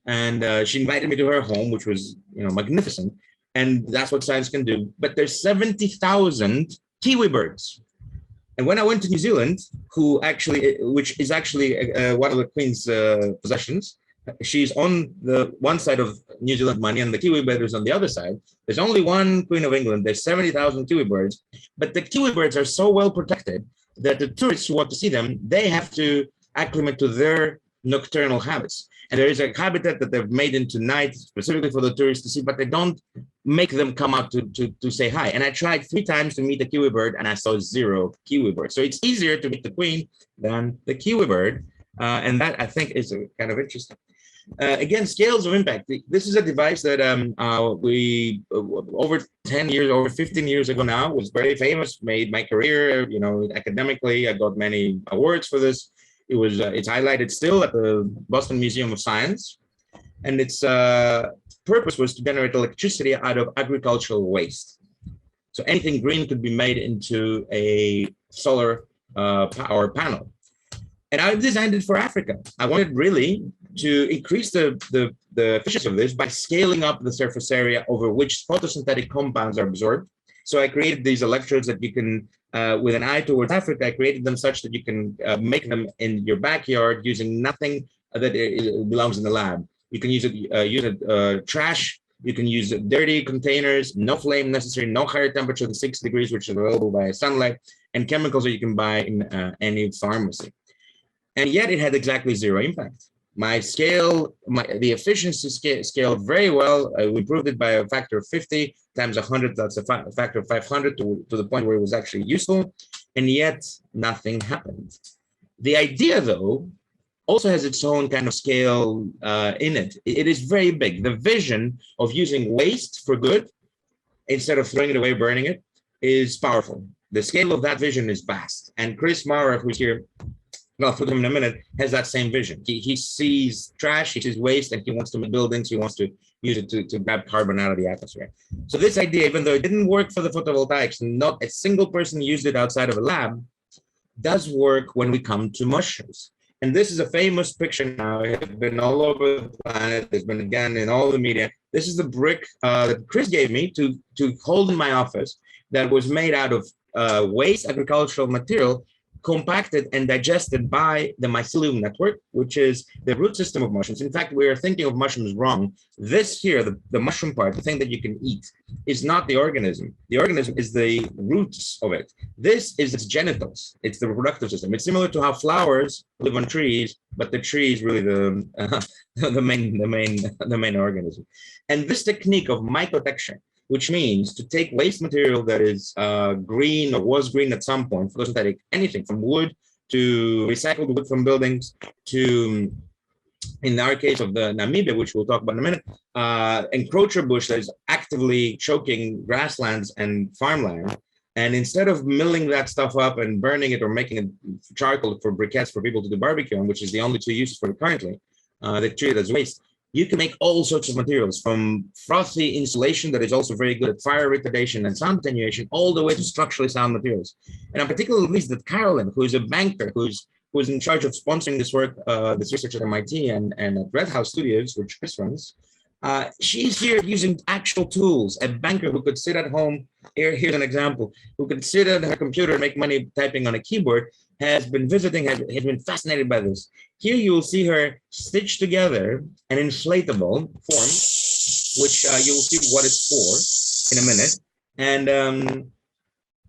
and she invited me to her home, which was, you know, magnificent. And that's what science can do. But there's 70,000 kiwi birds. And when I went to New Zealand, which is actually one of the Queen's possessions, she's on the one side of New Zealand money and the kiwi bird is on the other side. There's only one Queen of England. There's 70,000 kiwi birds, but the kiwi birds are so well protected that the tourists who want to see them, they have to acclimate to their nocturnal habits. And there is a habitat that they've made into night specifically for the tourists to see, but they don't make them come out to say hi. And I tried 3 times to meet the kiwi bird and I saw 0 kiwi birds. So it's easier to meet the Queen than the kiwi bird. And that I think is kind of interesting. Again, scales of impact. This is a device that we, over 10 years, over 15 years ago now, was very famous, made my career, you know, academically. I got many awards for this. It's highlighted still at the Boston Museum of Science. And its purpose was to generate electricity out of agricultural waste. So anything green could be made into a solar power panel. And I designed it for Africa. I wanted really to increase the efficiency of this by scaling up the surface area over which photosynthetic compounds are absorbed. So I created these electrodes that you can, with an eye towards Africa, I created them such that you can make them in your backyard using nothing that belongs in the lab. You can use trash, you can use dirty containers, no flame necessary, no higher temperature than 6 degrees, which is available by sunlight, and chemicals that you can buy in any pharmacy. And yet it had exactly 0 impact. My scale, the efficiency scaled very well. We improved it by a factor of 50 times 100. That's a factor of 500 to the point where it was actually useful. And yet nothing happened. The idea, though, also has its own kind of scale in it. It is very big. The vision of using waste for good instead of throwing it away, burning it, is powerful. The scale of that vision is vast. And Chris Maurer, who's here, I'll put him in a minute, has that same vision. He sees trash, he sees waste, and he wants to make buildings, he wants to use it to grab carbon out of the atmosphere. So this idea, even though it didn't work for the photovoltaics, not a single person used it outside of a lab, does work when we come to mushrooms. And this is a famous picture now. It has been all over the planet. It's been, again, in all the media. This is the brick that Chris gave me to hold in my office that was made out of waste agricultural material, compacted and digested by the mycelium network, which is the root system of mushrooms. In fact, we are thinking of mushrooms wrong. This here, the mushroom part, the thing that you can eat, is not the organism. The organism is the roots of it. This is its genitals. It's the reproductive system. It's similar to how flowers live on trees, but the tree is really the main organism. And this technique of mycotexture, which means to take waste material that is green or was green at some point, photosynthetic, anything from wood to recycled wood from buildings to, in our case of the Namibia, which we'll talk about in a minute, encroacher bush that is actively choking grasslands and farmland. And instead of milling that stuff up and burning it or making it charcoal for briquettes for people to do barbecue on, which is the only 2 uses for it currently, they treat it as waste. You can make all sorts of materials, from frothy insulation that is also very good at fire retardation and sound attenuation, all the way to structurally sound materials. And I'm particularly pleased that Carolyn, who is a banker, who's in charge of sponsoring this work, this research at MIT and at Red House Studios, which Chris runs, She's here using actual tools. A banker who could sit at home, here's an example, who could sit at her computer and make money typing on a keyboard, has been visiting, has been fascinated by this. Here you will see her stitch together an inflatable form, which you'll see what it's for in a minute. And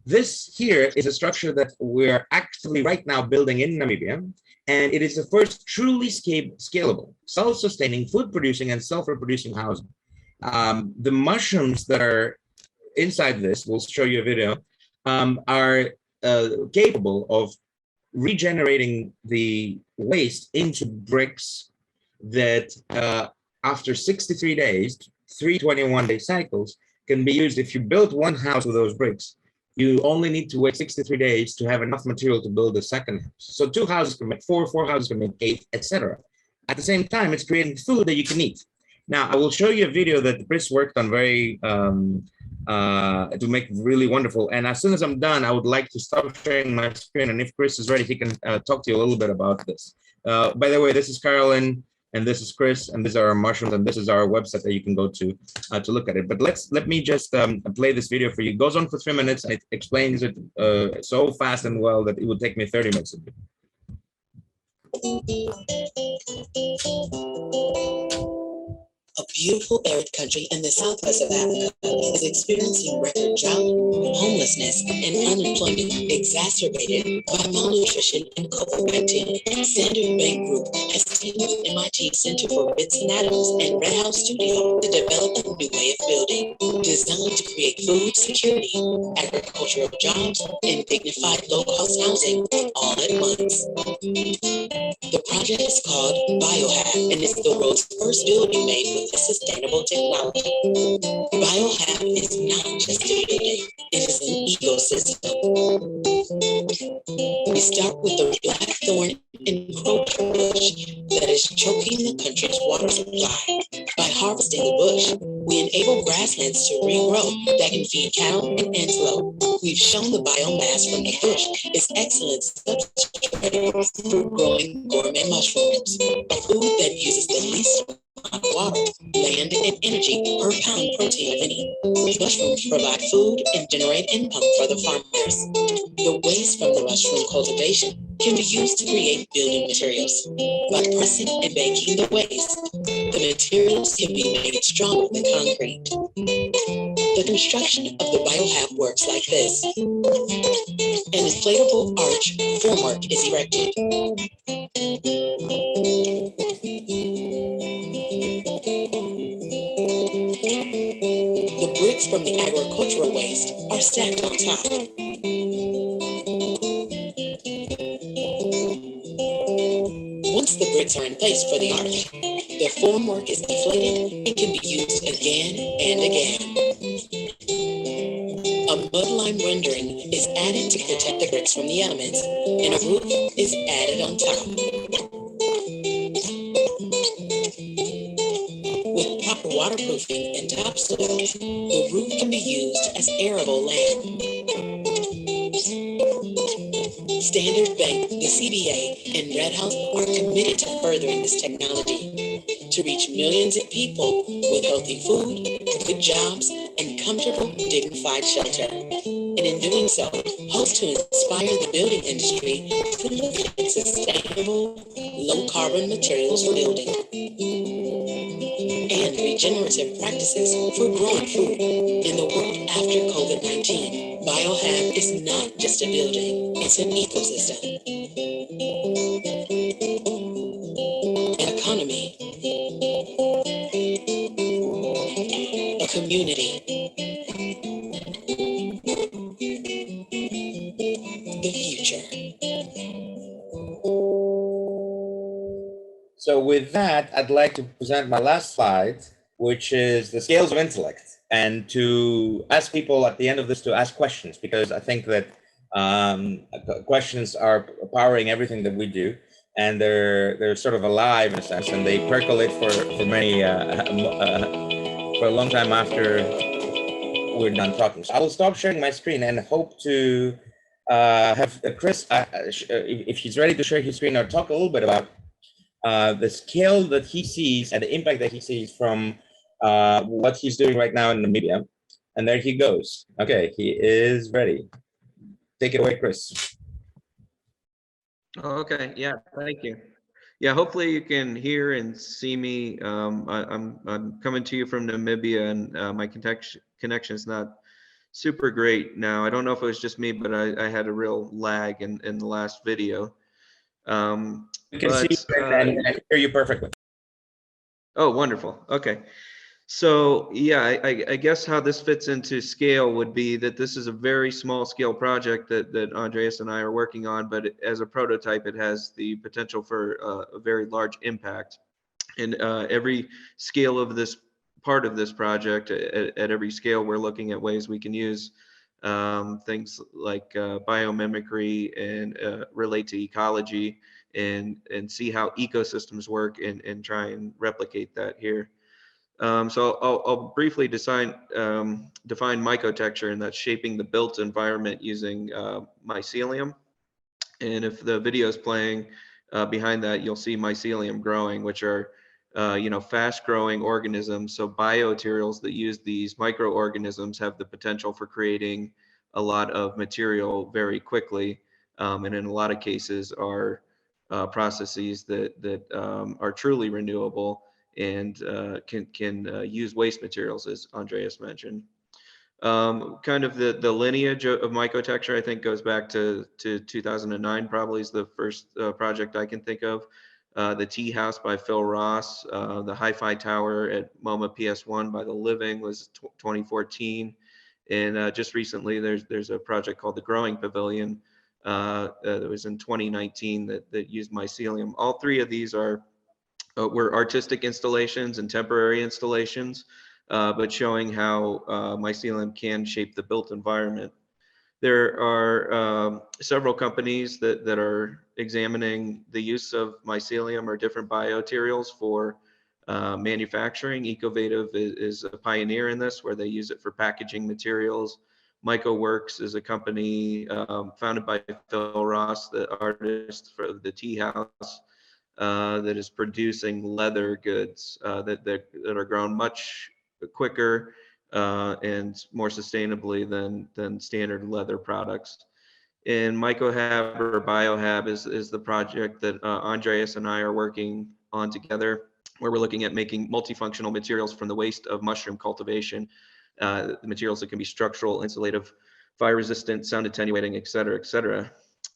this here is a structure that we're actually right now building in Namibia. And it is the first truly scalable, self-sustaining, food-producing, and self-reproducing housing. The mushrooms that are inside this, we'll show you a video, are capable of regenerating the waste into bricks that after 63 days, 321-day cycles, can be used. If you build one house with those bricks, you only need to wait 63 days to have enough material to build a second house. So 2 houses can make 4, 4 houses can make 8, etc. At the same time, it's creating food that you can eat. Now, I will show you a video that Chris worked on very to make really wonderful. And as soon as I'm done, I would like to stop sharing my screen. And if Chris is ready, he can talk to you a little bit about this. By the way, this is Carolyn, and this is Chris, and these are our mushrooms, and this is our website that you can go to look at it. But let me just play this video for you. It goes on for 3 minutes, and it explains it so fast and well that it would take me 30 minutes to do. A beautiful arid country in the southwest of Africa is experiencing record drought, homelessness, and unemployment exacerbated by malnutrition and COVID-19. Standard Bank Group has teamed with MIT Center for Bits and Atoms and Red House Studio to develop a new way of building, designed to create food security, agricultural jobs, and dignified low-cost housing all at once. The project is called Biohab and is the world's first building made with sustainable technology. Biohab is not just a building, it is an ecosystem. We start with the blackthorn encroachment bush that is choking the country's water supply. By harvesting the bush, we enable grasslands to regrow that can feed cattle and antelope. We've shown the biomass from the bush is excellent substrate for growing gourmet mushrooms, a food that uses the least amount of water, land, and energy per pound protein of any. Mushrooms provide food and generate income for the farmers. The waste from the mushroom cultivation can be used to create building materials. By pressing and baking the waste, the materials can be made stronger than concrete. The construction of the Biohab works like this. An inflatable arch formwork is erected. The bricks from the agricultural waste are stacked on top. Once the bricks are in place for the arch, the formwork is deflated and can be used again and again. A mudline rendering is added to protect the bricks from the elements, and a roof is added on top. With proper waterproofing and topsoil, the roof can be used as arable land. Standard Bank, the CBA, and Red House are committed to furthering this technology to reach millions of people with healthy food, good jobs, and comfortable, dignified shelter. And in doing so, hope to inspire the building industry to look at sustainable, low-carbon materials for building and regenerative practices for growing food. In the world after COVID-19, Biohab is not just a building, it's an ecosystem, an economy, a community, the future. So with that, I'd like to present my last slide, which is the scales of intellect, and to ask people at the end of this to ask questions, because I think that questions are powering everything that we do, and they're sort of alive in a sense, and they percolate for many for a long time after we're done talking. So I will stop sharing my screen and hope to have Chris, if he's ready to share his screen, or talk a little bit about the scale that he sees and the impact that he sees from what he's doing right now in Namibia. And there he goes. Okay, he is ready. Take it away, Chris. Okay, yeah, thank you. Yeah, hopefully you can hear and see me. I'm coming to you from Namibia, and my connection is not super great now. I don't know if it was just me, but I had a real lag in the last video. I can see you and I hear you perfectly. Oh, wonderful. Okay. So yeah, I guess how this fits into scale would be that this is a very small scale project that Andreas and I are working on, but as a prototype, it has the potential for a very large impact. And every scale of this part of this project, at every scale, we're looking at ways we can use things like biomimicry and relate to ecology and see how ecosystems work and try and replicate that here. So I'll briefly define mycotecture, and that's shaping the built environment using mycelium. And if the video is playing behind that, you'll see mycelium growing, which are fast-growing organisms. So biomaterials that use these microorganisms have the potential for creating a lot of material very quickly, and in a lot of cases are processes that are truly renewable and can use waste materials, as Andreas mentioned. Kind of the lineage of mycotecture, I think, goes back to 2009, probably is the first project I can think of. The Tea House by Phil Ross, the Hi-Fi Tower at MoMA PS1 by The Living was 2014. And just recently, there's a project called the Growing Pavilion that was in 2019 that used mycelium. All three of these were artistic installations and temporary installations, but showing how mycelium can shape the built environment. There are several companies that are examining the use of mycelium or different biomaterials for manufacturing. Ecovative is a pioneer in this, where they use it for packaging materials. Microworks is a company founded by Phil Ross, the artist for the Tea House, that is producing leather goods that are grown much quicker and more sustainably than standard leather products. And Microhab or Biohab is the project that Andreas and I are working on together, where we're looking at making multifunctional materials from the waste of mushroom cultivation, the materials that can be structural, insulative, fire resistant, sound attenuating, et cetera, et cetera.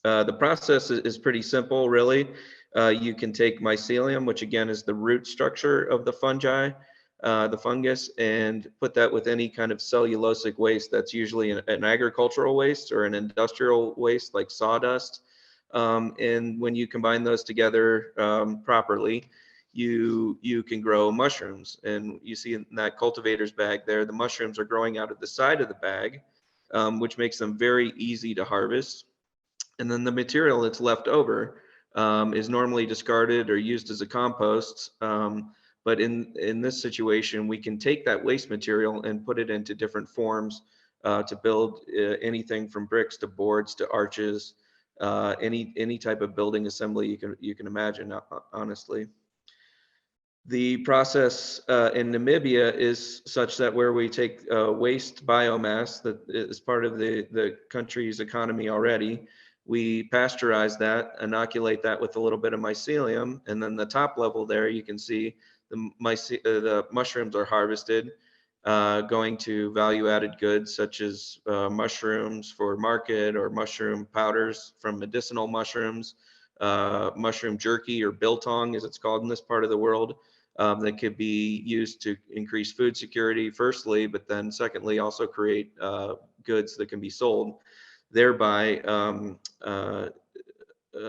The process is pretty simple, really. You can take mycelium, which again is the root structure of the fungi, the fungus, and put that with any kind of cellulosic waste that's usually an agricultural waste or an industrial waste like sawdust. And when you combine those together properly, you can grow mushrooms. And you see in that cultivator's bag there, the mushrooms are growing out of the side of the bag, which makes them very easy to harvest. And then the material that's left over is normally discarded or used as a compost. But in this situation, we can take that waste material and put it into different forms to build anything from bricks to boards to arches, any type of building assembly you can imagine, honestly. The process in Namibia is such that where we take waste biomass that is part of the country's economy already, we pasteurize that, inoculate that with a little bit of mycelium, and then the top level there, you can see the mushrooms are harvested, going to value-added goods such as mushrooms for market or mushroom powders from medicinal mushrooms, mushroom jerky or biltong, as it's called in this part of the world, that could be used to increase food security, firstly, but then secondly, also create goods that can be sold, thereby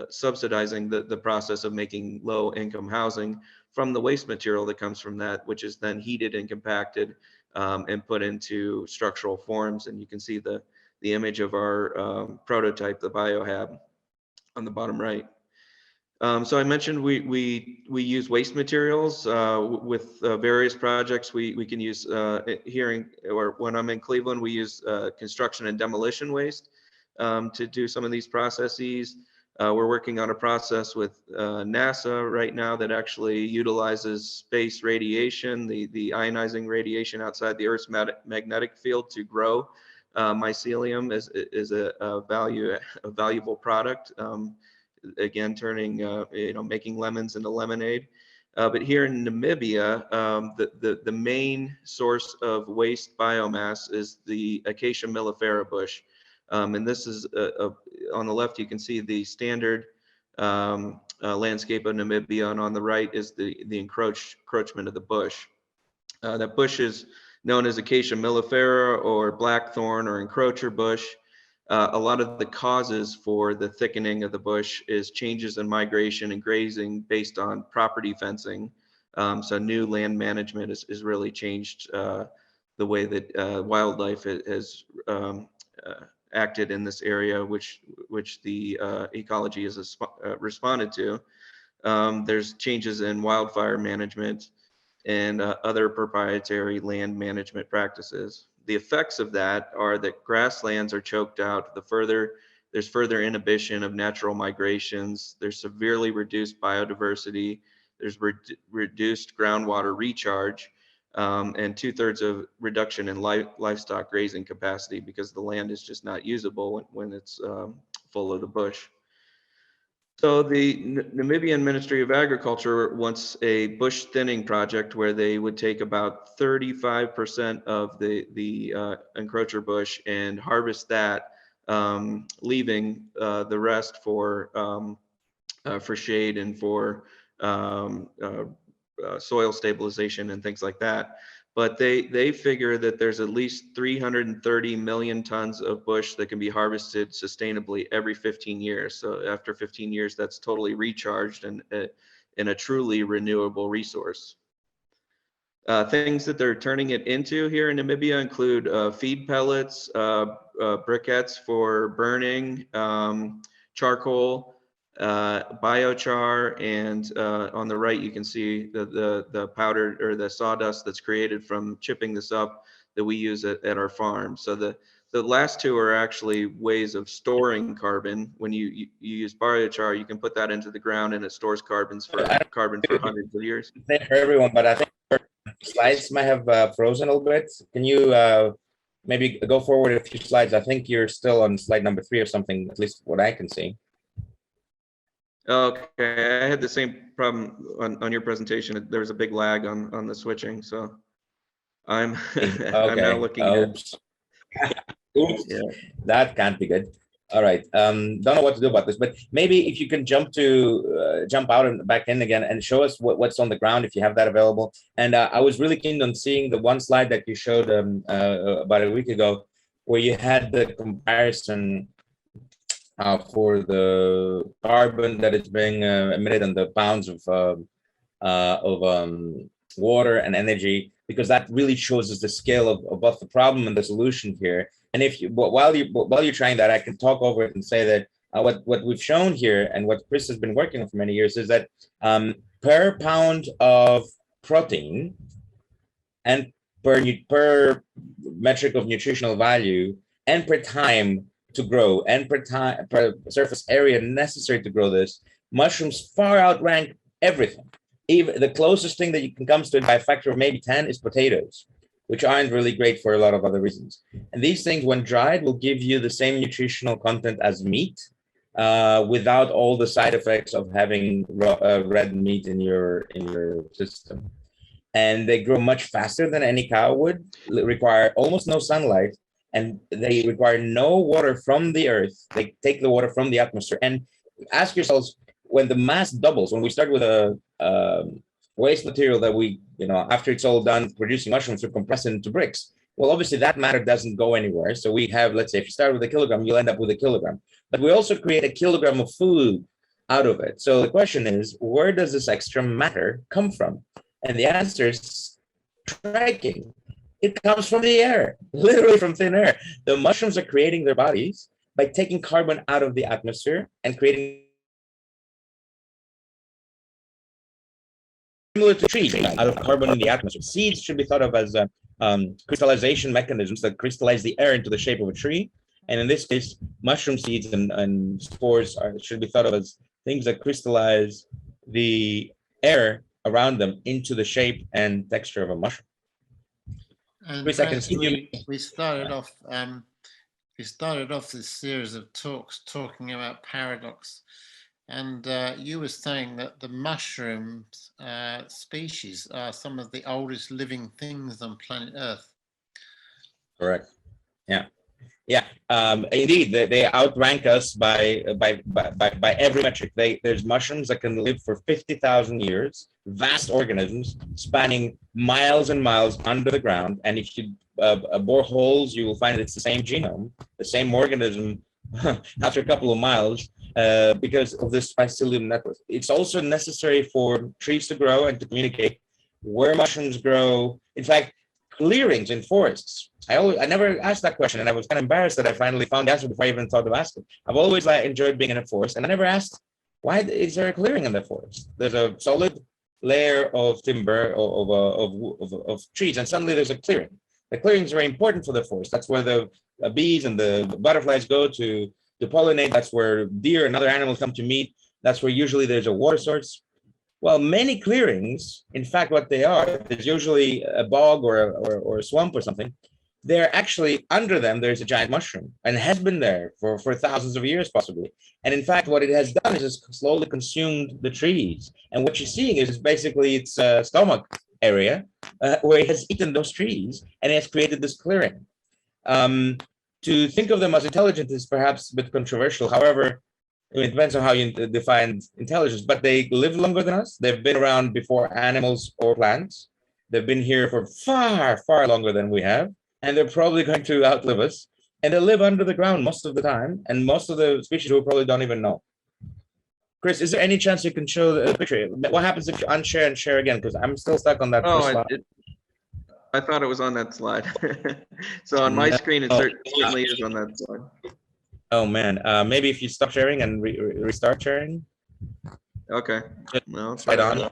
subsidizing the process of making low-income housing from the waste material that comes from that, which is then heated and compacted and put into structural forms. And you can see the image of our prototype, the Biohab, on the bottom right. So I mentioned we use waste materials with various projects. We can use or when I'm in Cleveland, we use construction and demolition waste to do some of these processes. We're working on a process with NASA right now that actually utilizes space radiation, the ionizing radiation outside the Earth's magnetic field to grow mycelium is a valuable product. Again, turning, making lemons into lemonade. But here in Namibia, the main source of waste biomass is the Acacia mellifera bush. And this is on the left, you can see the standard landscape of Namibia, and on the right is the encroachment of the bush. That bush is known as Acacia mellifera or blackthorn or encroacher bush. A lot of the causes for the thickening of the bush is changes in migration and grazing based on property fencing. So new land management has really changed the way that wildlife has acted in this area, which the ecology has responded to. There's changes in wildfire management and other proprietary land management practices. The effects of that are that grasslands are choked out. There's further inhibition of natural migrations. There's severely reduced biodiversity. There's reduced groundwater recharge, and 2/3 of reduction in livestock grazing capacity because the land is just not usable when it's full of the bush. So the Namibian Ministry of Agriculture wants a bush thinning project where they would take about 35% of the encroacher bush and harvest that, leaving the rest for shade and for soil stabilization and things like that. But they figure that there's at least 330 million tons of bush that can be harvested sustainably every 15 years. So after 15 years, that's totally recharged and in a truly renewable resource. Things that they're turning it into here in Namibia include feed pellets, briquettes for burning, charcoal, biochar, and on the right you can see the powder or the sawdust that's created from chipping this up that we use at our farm. So the last two are actually ways of storing carbon. When you use biochar, you can put that into the ground and it stores carbon for hundreds of years. Thank you, everyone, but I think our slides might have frozen a little bit. Can you maybe go forward a few slides? I think you're still on slide number 3 or something, at least what I can see. Okay, I had the same problem on your presentation. There was a big lag on the switching, so I'm Okay. I'm now looking Oops. Oops. Yeah. That can't be good. All right. Don't know what to do about this, but maybe if you can jump out and back in again and show us what's on the ground if you have that available. And I was really keen on seeing the one slide that you showed about a week ago, where you had the comparison for the carbon that is being emitted and the pounds of water and energy, because that really shows us the scale of both the problem and the solution here. And if you, while you're trying that, I can talk over it and say that what we've shown here and what Chris has been working on for many years is that per pound of protein and per metric of nutritional value and per time to grow and per surface area necessary to grow this, mushrooms far outrank everything. Even the closest thing that you can come to it by a factor of maybe 10 is potatoes, which aren't really great for a lot of other reasons. And these things, when dried, will give you the same nutritional content as meat, without all the side effects of having red meat in your system. And they grow much faster than any cow would, require almost no sunlight, and they require no water from the earth. They take the water from the atmosphere. And ask yourselves, when the mass doubles, when we start with a waste material that we, after it's all done producing mushrooms, we compress it into bricks. Well, obviously that matter doesn't go anywhere. So we have, let's say, if you start with a kilogram, you'll end up with a kilogram. But we also create a kilogram of food out of it. So the question is, where does this extra matter come from? And the answer is striking. It comes from the air, literally from thin air. The mushrooms are creating their bodies by taking carbon out of the atmosphere and creating, similar to trees, out of carbon in the atmosphere. Seeds should be thought of as crystallization mechanisms that crystallize the air into the shape of a tree. And in this case, mushroom seeds and spores should be thought of as things that crystallize the air around them into the shape and texture of a mushroom. And Chris, I can perhaps see you. we started off this series of talks talking about paradox, and you were saying that the mushroom species are some of the oldest living things on planet Earth. Correct. Yeah. Yeah, indeed, they outrank us by every metric. There's mushrooms that can live for 50,000 years, vast organisms spanning miles and miles under the ground. And if you bore holes, you will find it's the same genome, the same organism after a couple of miles because of this mycelium network. It's also necessary for trees to grow and to communicate where mushrooms grow. In fact, clearings in forests. I never asked that question, and I was kind of embarrassed that I finally found the answer before I even thought of asking. I've always enjoyed being in a forest, and I never asked, why is there a clearing in the forest? There's a solid layer of timber of trees, and suddenly there's a clearing. The clearing is very important for the forest. That's where the bees and the butterflies go to pollinate. That's where deer and other animals come to meet. That's where usually there's a water source. Well, many clearings, in fact, what they are, there's usually a bog or a swamp or something. They're actually under them, there's a giant mushroom, and it has been there for thousands of years, possibly. And in fact, what it has done is it's slowly consumed the trees. And what you're seeing is basically its stomach area where it has eaten those trees and it has created this clearing. To think of them as intelligent is perhaps a bit controversial. However, it depends on how you define intelligence, but they live longer than us. They've been around before animals or plants. They've been here for far, far longer than we have, and they're probably going to outlive us. And they live under the ground most of the time, and most of the species we probably don't even know. Chris, is there any chance you can show the picture? What happens if you unshare and share again? Because I'm still stuck on that first slide. I thought it was on that slide. So on my screen, it certainly is on that slide. Oh man, maybe if you stop sharing and restart sharing. Okay. Well, slide on.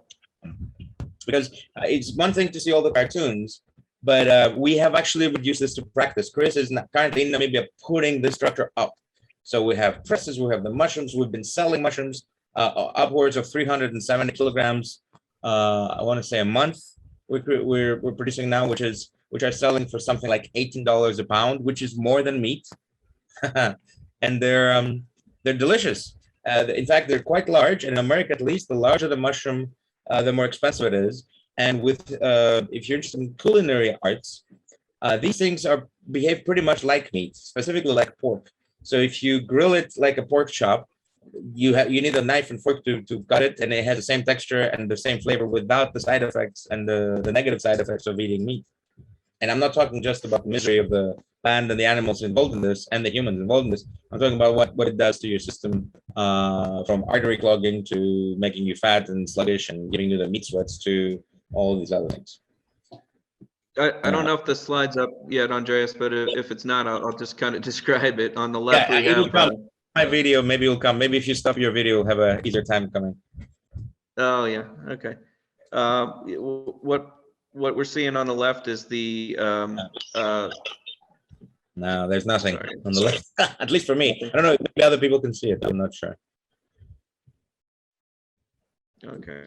Because it's one thing to see all the cartoons, but we have actually reduced this to practice. Chris is currently in Namibia putting the structure up. So we have presses, we have the mushrooms. We've been selling mushrooms upwards of 370 kilograms. I want to say a month. We're producing now, which are selling for something like $18 a pound, which is more than meat. And they're delicious. In fact, they're quite large. In America, at least, the larger the mushroom, the more expensive it is. And with if you're interested in culinary arts, these things behave pretty much like meat, specifically like pork. So if you grill it like a pork chop, you need a knife and fork to cut it, and it has the same texture and the same flavor without the side effects and the negative side effects of eating meat. And I'm not talking just about the misery of the land and the animals involved in this and the humans involved in this. I'm talking about what it does to your system, from artery clogging to making you fat and sluggish and giving you the meat sweats to all these other things. I don't know if the slide's up yet, Andreas, but if it's not, I'll just kind of describe it. On the left, we have my video. Maybe will come. Maybe if you stop your video, you'll have an easier time coming. Oh yeah. Okay. What we're seeing on the left is the no, there's nothing on the left. At least for me. I don't know. Maybe other people can see it. I'm not sure. Okay.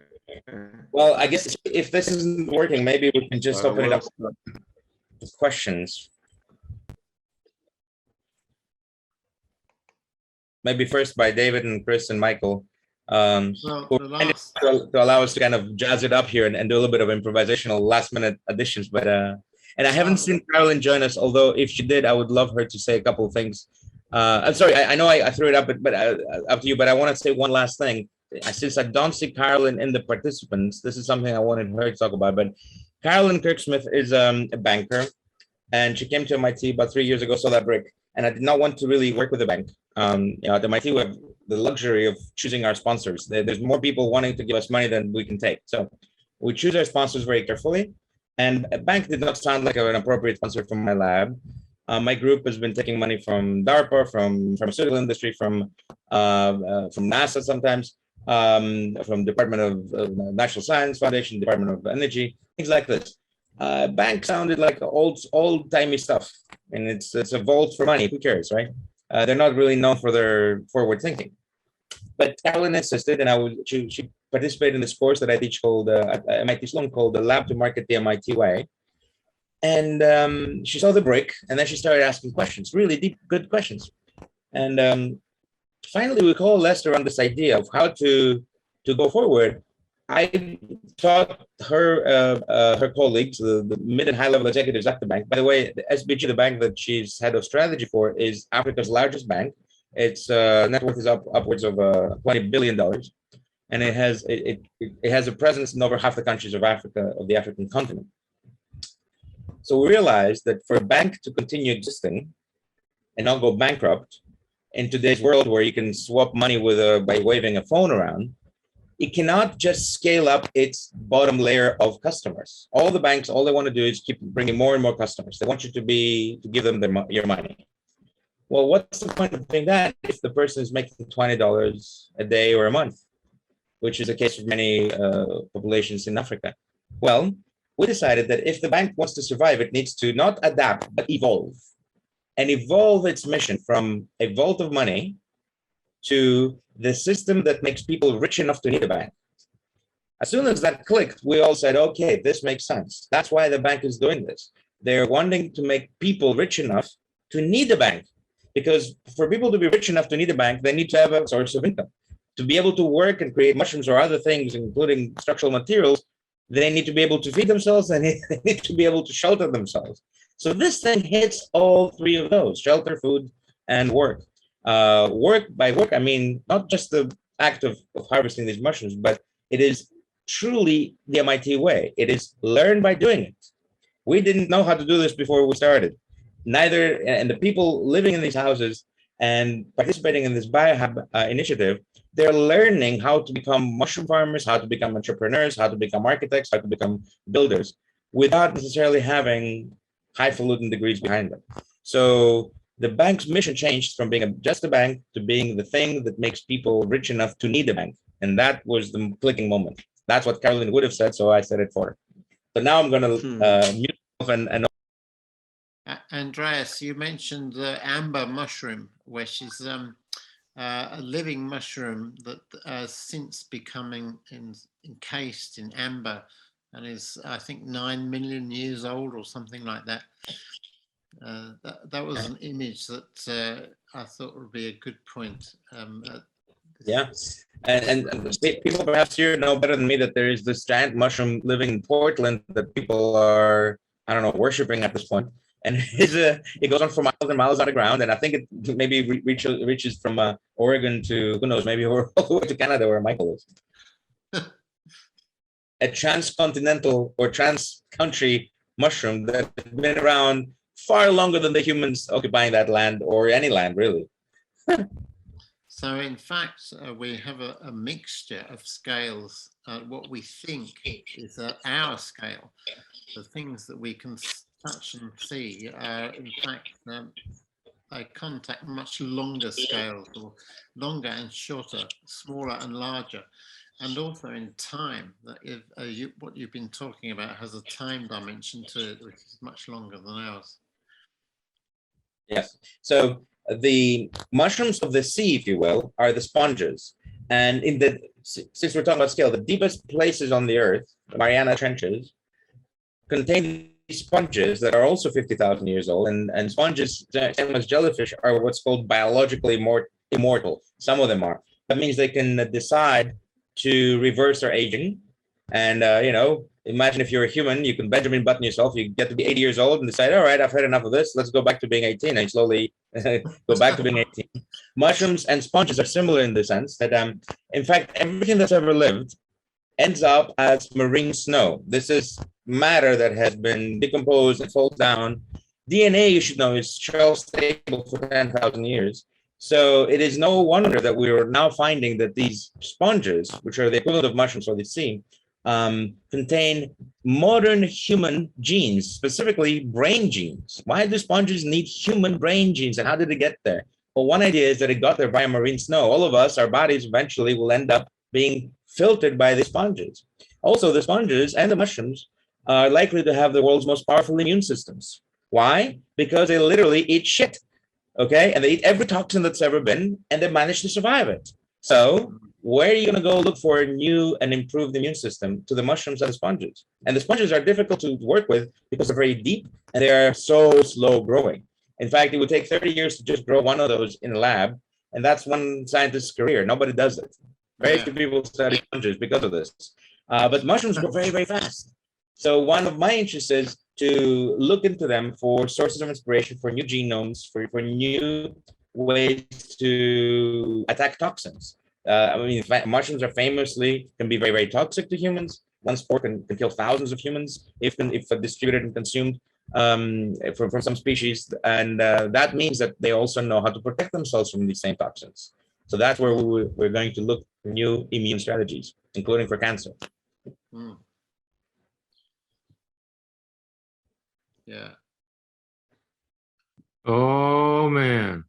Well, I guess if this isn't working, maybe we can just open it up to questions. Maybe first by David and Chris and Michael, to allow us to kind of jazz it up here and do a little bit of improvisational last-minute additions. But and I haven't seen Carolyn join us, although if she did, I would love her to say a couple of things. I'm sorry, I know I threw it up, but up to you. But I want to say one last thing. Since I don't see Carolyn in the participants, this is something I wanted her to talk about. But Carolyn Kirksmith is a banker, and she came to MIT about 3 years ago, saw that brick, and I did not want to really work with a bank. At MIT, we have the luxury of choosing our sponsors. There's more people wanting to give us money than we can take. So we choose our sponsors very carefully, and a bank did not sound like an appropriate sponsor for my lab. My group has been taking money from DARPA, from pharmaceutical industry, from NASA sometimes, from Department of National Science Foundation, Department of Energy, things like this. Bank sounded like old timey stuff, and it's a vault for money. Who cares, right? They're not really known for their forward thinking. But Carolyn insisted, and she participated in this course that I teach called at MIT Sloan called the Lab to Market the MIT Way. And she saw the brick, and then she started asking questions, really deep, good questions. And finally, we coalesced around this idea of how to go forward. I taught her her colleagues, the mid and high level executives at the bank. By the way, the SBG, the bank that she's head of strategy for, is Africa's largest bank. Its net worth is upwards of $20 billion, and it has a presence in over half the countries of Africa, of the African continent. So we realized that for a bank to continue existing and not go bankrupt in today's world, where you can swap money with by waving a phone around, it cannot just scale up its bottom layer of customers. All the banks, all they want to do is keep bringing more and more customers. They want you to give them your money. Well, what's the point of doing that if the person is making $20 a day or a month, which is the case of many populations in Africa? Well, we decided that if the bank wants to survive, it needs to not adapt, but evolve, and evolve its mission from a vault of money to the system that makes people rich enough to need a bank. As soon as that clicked, we all said, okay, this makes sense. That's why the bank is doing this. They're wanting to make people rich enough to need a bank, because for people to be rich enough to need a bank, they need to have a source of income. To be able to work and create mushrooms or other things, including structural materials, they need to be able to feed themselves, and they need to be able to shelter themselves. So this thing hits all three of those: shelter, food, and work. By work, I mean not just the act of harvesting these mushrooms, but it is truly the MIT way. It is learn by doing it. We didn't know how to do this before we started. Neither, and the people living in these houses and participating in this Biohab initiative, they're learning how to become mushroom farmers, how to become entrepreneurs, how to become architects, how to become builders, without necessarily having highfalutin degrees behind them. So the bank's mission changed from being just a bank to being the thing that makes people rich enough to need a bank. And that was the clicking moment. That's what Caroline would have said, so I said it for her. So now I'm going to mute off and Andreas, you mentioned the amber mushroom, which is a living mushroom that has since becoming encased in amber and is, I think, 9 million years old or something like that. That was an image that I thought would be a good point. Yeah, and people perhaps here know better than me that there is this giant mushroom living in Portland that people are, I don't know, worshiping at this point. And it goes on for miles and miles underground, and I think it maybe reaches from Oregon to, who knows, maybe all the way to Canada where Michael is. A transcontinental or trans-country mushroom that has been around far longer than the humans occupying that land, or any land, really. So in fact, we have a mixture of scales. What we think is our scale, the things that we can touch and see are in fact they contact much longer scales, or longer and shorter, smaller and larger, and also in time. That if what you've been talking about has a time dimension to it, which is much longer than ours. Yes. So the mushrooms of the sea, if you will, are the sponges. And since we're talking about scale, the deepest places on the Earth, the Mariana Trenches, contain sponges that are also 50,000 years old, and sponges, same as jellyfish, are what's called biologically immortal. Some of them are. That means they can decide to reverse their aging. And imagine if you're a human, you can Benjamin Button yourself. You get to be 80 years old and decide, all right, I've had enough of this. Let's go back to being 18, and slowly go back to being 18. Mushrooms and sponges are similar in the sense that, in fact, everything that's ever lived ends up as marine snow. This is matter that has been decomposed and falls down. DNA, you should know, is shelf stable for 10,000 years. So it is no wonder that we are now finding that these sponges, which are the equivalent of mushrooms for the sea, contain modern human genes, specifically brain genes. Why do sponges need human brain genes, and how did it get there? Well, one idea is that it got there via marine snow. All of us, our bodies eventually will end up being filtered by the sponges. Also, the sponges and the mushrooms are likely to have the world's most powerful immune systems. Why? Because they literally eat shit, okay? And they eat every toxin that's ever been, and they manage to survive it. So where are you going to go look for a new and improved immune system? To the mushrooms and the sponges. And the sponges are difficult to work with because they're very deep and they are so slow growing. In fact, it would take 30 years to just grow one of those in a lab, and that's one scientist's career. Nobody does it. Very few people study sponges because of this. But mushrooms grow very, very fast. So one of my interests is to look into them for sources of inspiration, for new genomes, for new ways to attack toxins. I mean, mushrooms are famously can be very, very toxic to humans. One spore can kill thousands of humans if distributed and consumed from some species. And that means that they also know how to protect themselves from these same toxins. So that's where we're going to look for new immune strategies, including for cancer. Mm. Yeah. Oh man.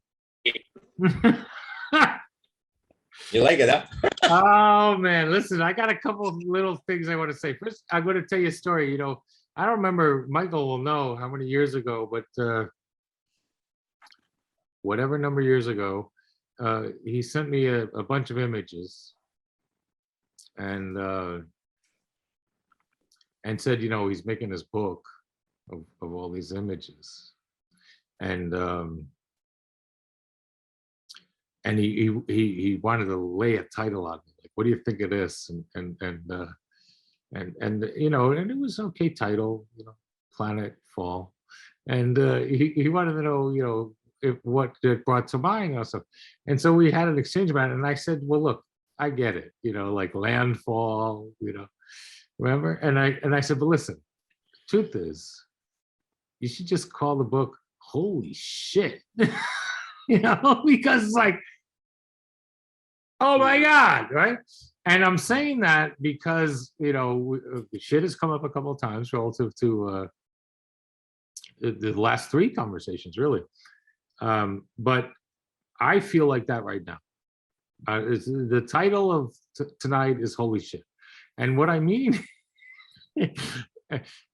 You like it, huh? Oh man, listen, I got a couple of little things I want to say. First, I'm going to tell you a story. You know, I don't remember, Michael will know how many years ago, but whatever number of years ago, he sent me a bunch of images and said, you know, he's making this book of all these images. And he wanted to lay a title on me, like, what do you think of this? And you know, and it was an okay title, you know, Planet Fall. And he wanted to know, you know, what it brought to mind also. And so we had an exchange about it. And I said, well, look, I get it, you know, like landfall, you know, remember? And I said, but listen, truth is, you should just call the book Holy Shit. You know, because it's like, oh my God, right? And I'm saying that because, you know, shit has come up a couple of times relative to the last three conversations, really. But I feel like that right now. The title of tonight is Holy Shit. And what I mean, you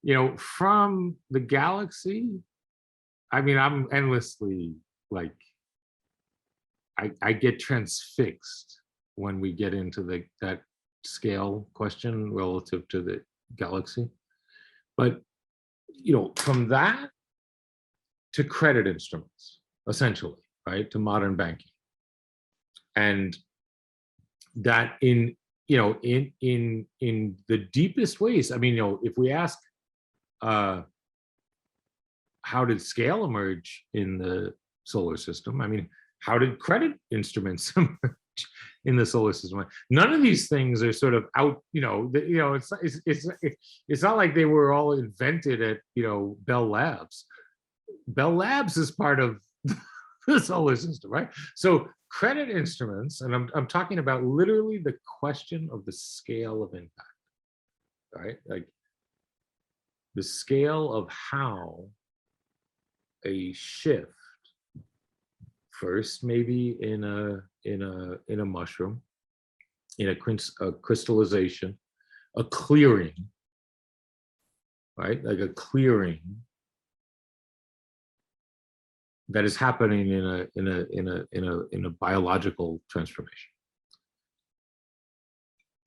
know, from the galaxy, I mean, I'm endlessly like, I get transfixed when we get into that scale question relative to the galaxy. But, you know, from that to credit instruments, essentially, right, to modern banking. And that in, you know, in the deepest ways, I mean, you know, if we ask, how did scale emerge in the solar system? I mean, how did credit instruments emerge in the solar system? None of these things are sort of out, you know, it's not like they were all invented at, you know, Bell Labs. Bell Labs is part of the solar system, right? So credit instruments, and I'm talking about literally the question of the scale of impact, right? Like the scale of how a shift, first maybe in a mushroom, in a crystallization, a clearing, right? Like a clearing that is happening in a biological transformation,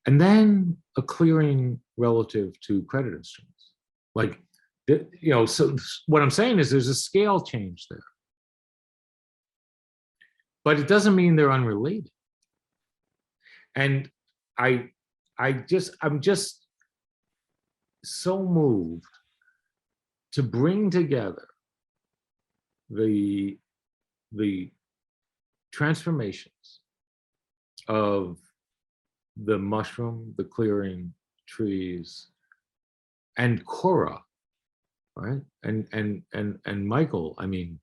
and then a clearing relative to credit instruments. Like, you know, so what I'm saying is there's a scale change there, but it doesn't mean they're unrelated. And I'm just so moved to bring together the transformations of the mushroom, the clearing, trees, and Kora, right? And Michael, I mean,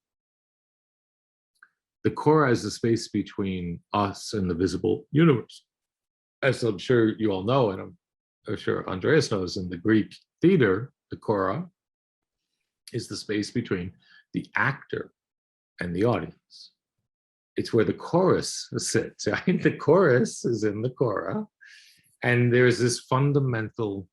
the Kora is the space between us and the visible universe. As I'm sure you all know, and I'm sure Andreas knows, in the Greek theater, the Kora is the space between the actor and the audience. It's where the chorus sits, right? The chorus is in the Kora, and there's this fundamental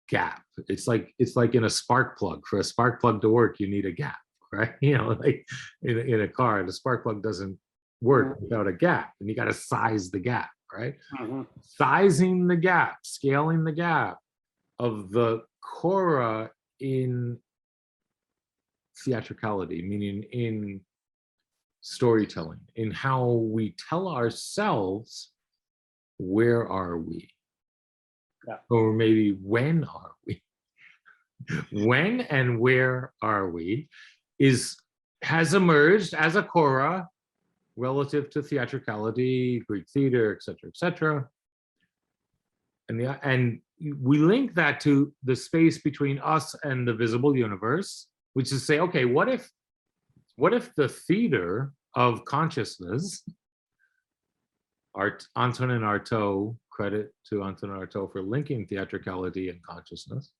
gap. It's like in a spark plug. For a spark plug to work, you need a gap, right? You know, like in a car, the spark plug doesn't work without a gap, and you got to size the gap, right? Sizing the gap, scaling the gap of the Kora in theatricality, meaning in storytelling, in how we tell ourselves, where are we? Yeah. Or maybe when are we? When and where are we has emerged as a Kora relative to theatricality, Greek theater, et cetera, and we link that to the space between us and the visible universe, which is say, okay, what if the theater of consciousness, Antonin Artaud, credit to Antonin Artaud for linking theatricality and consciousness.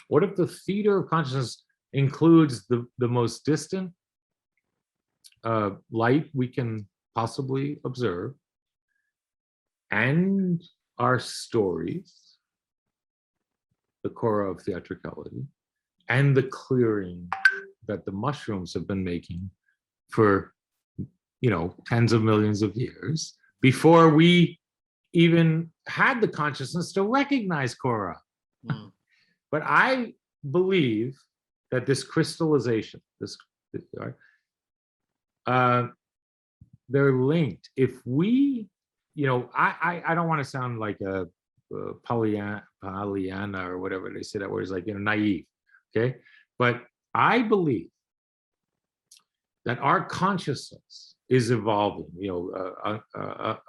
What if the theater of consciousness includes the most distant light we can possibly observe, and our stories, the Kora of theatricality, and the clearing that the mushrooms have been making for, you know, tens of millions of years before we even had the consciousness to recognize Kora. But I believe that this crystallization, they're linked. If we, you know, I don't want to sound like a Pollyanna or whatever they say that word is, like, you know, naive, okay? But I believe that our consciousness is evolving. You know,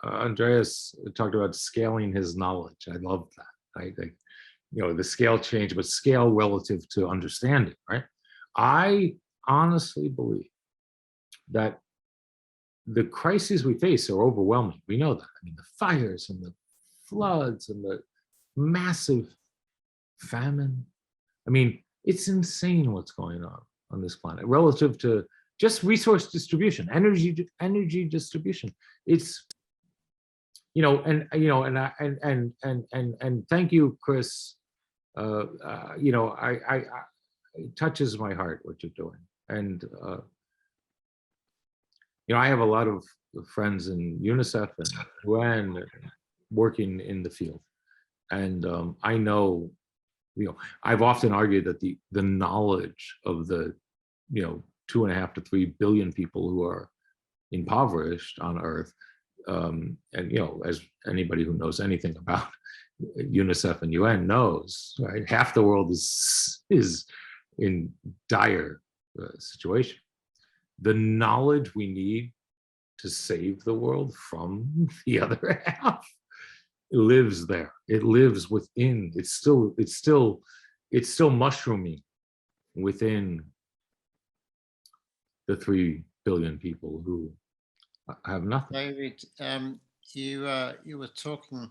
Andreas talked about scaling his knowledge. I love that, right? Like, you know, the scale change, but scale relative to understanding, right? I honestly believe that the crises we face are overwhelming. We know that. I mean, the fires and the floods and the massive famine. I mean, it's insane what's going on this planet relative to just resource distribution, energy distribution. It's, you know, and thank you, Chris. You know, it touches my heart what you're doing, and you know, I have a lot of friends in UNICEF and UN working in the field, and I know, you know, I've often argued that the knowledge of the, you know, 2.5 to 3 billion people who are impoverished on Earth, and, you know, as anybody who knows anything about UNICEF and UN knows, right? Half the world is in dire situation. The knowledge we need to save the world from the other half lives there. It lives within. It's still mushrooming within the 3 billion people who have nothing. David, you were talking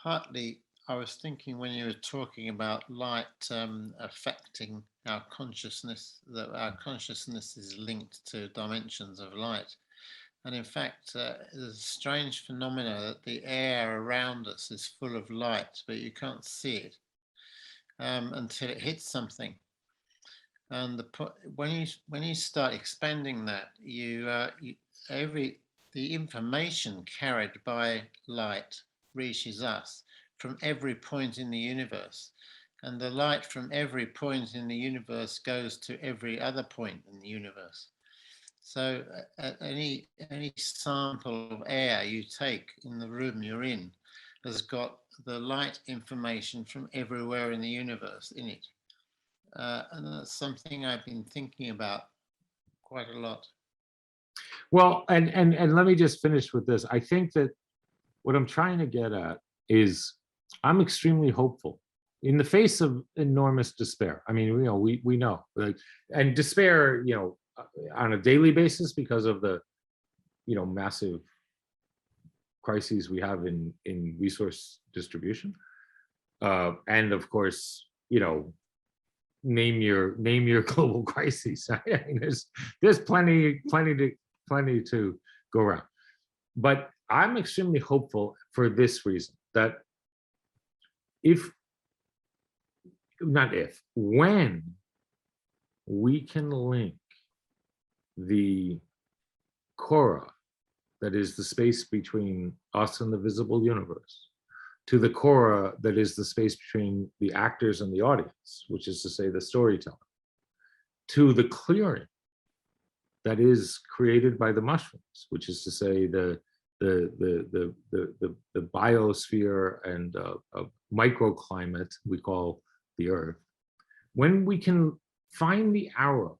partly. I was thinking when you were talking about light affecting our consciousness, that our consciousness is linked to dimensions of light. And in fact, there's a strange phenomena that the air around us is full of light, but you can't see it until it hits something. And when you start expanding that, the information carried by light reaches us from every point in the universe, and the light from every point in the universe goes to every other point in the universe. So any sample of air you take in the room you're in has got the light information from everywhere in the universe in it. And that's something I've been thinking about quite a lot. Well, and let me just finish with this. I think that what I'm trying to get at is I'm extremely hopeful in the face of enormous despair. I mean, you know, we know, like, and despair, you know, on a daily basis because of the, you know, massive crises we have in resource distribution, and of course, you know, name your global crises. I mean, there's plenty to go around. But I'm extremely hopeful for this reason, that if not if, when we can link the Kora, that is the space between us and the visible universe, to the Kora, that is the space between the actors and the audience, which is to say the storyteller, to the clearing that is created by the mushrooms, which is to say the biosphere and microclimate we call the Earth. When we can find the arrow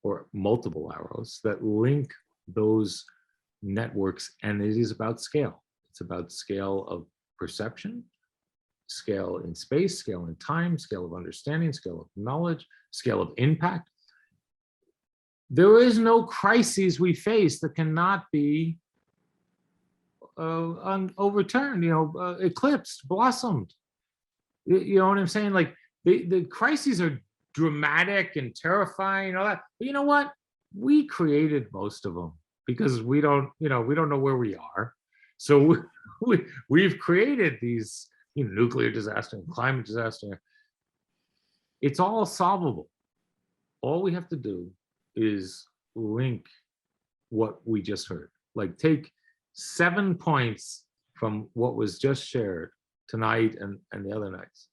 or multiple arrows that link those networks, and it is about scale. It's about scale of perception, scale in space, scale in time, scale of understanding, scale of knowledge, scale of impact. There is no crises we face that cannot be overturned, eclipsed, blossomed. You know what I'm saying? Like the crises are dramatic and terrifying, all that. But you know what? We created most of them because we don't know where we are. So we've created these nuclear disaster and climate disaster. It's all solvable. All we have to do is link what we just heard. Like take 7 points from what was just shared tonight and the other nights,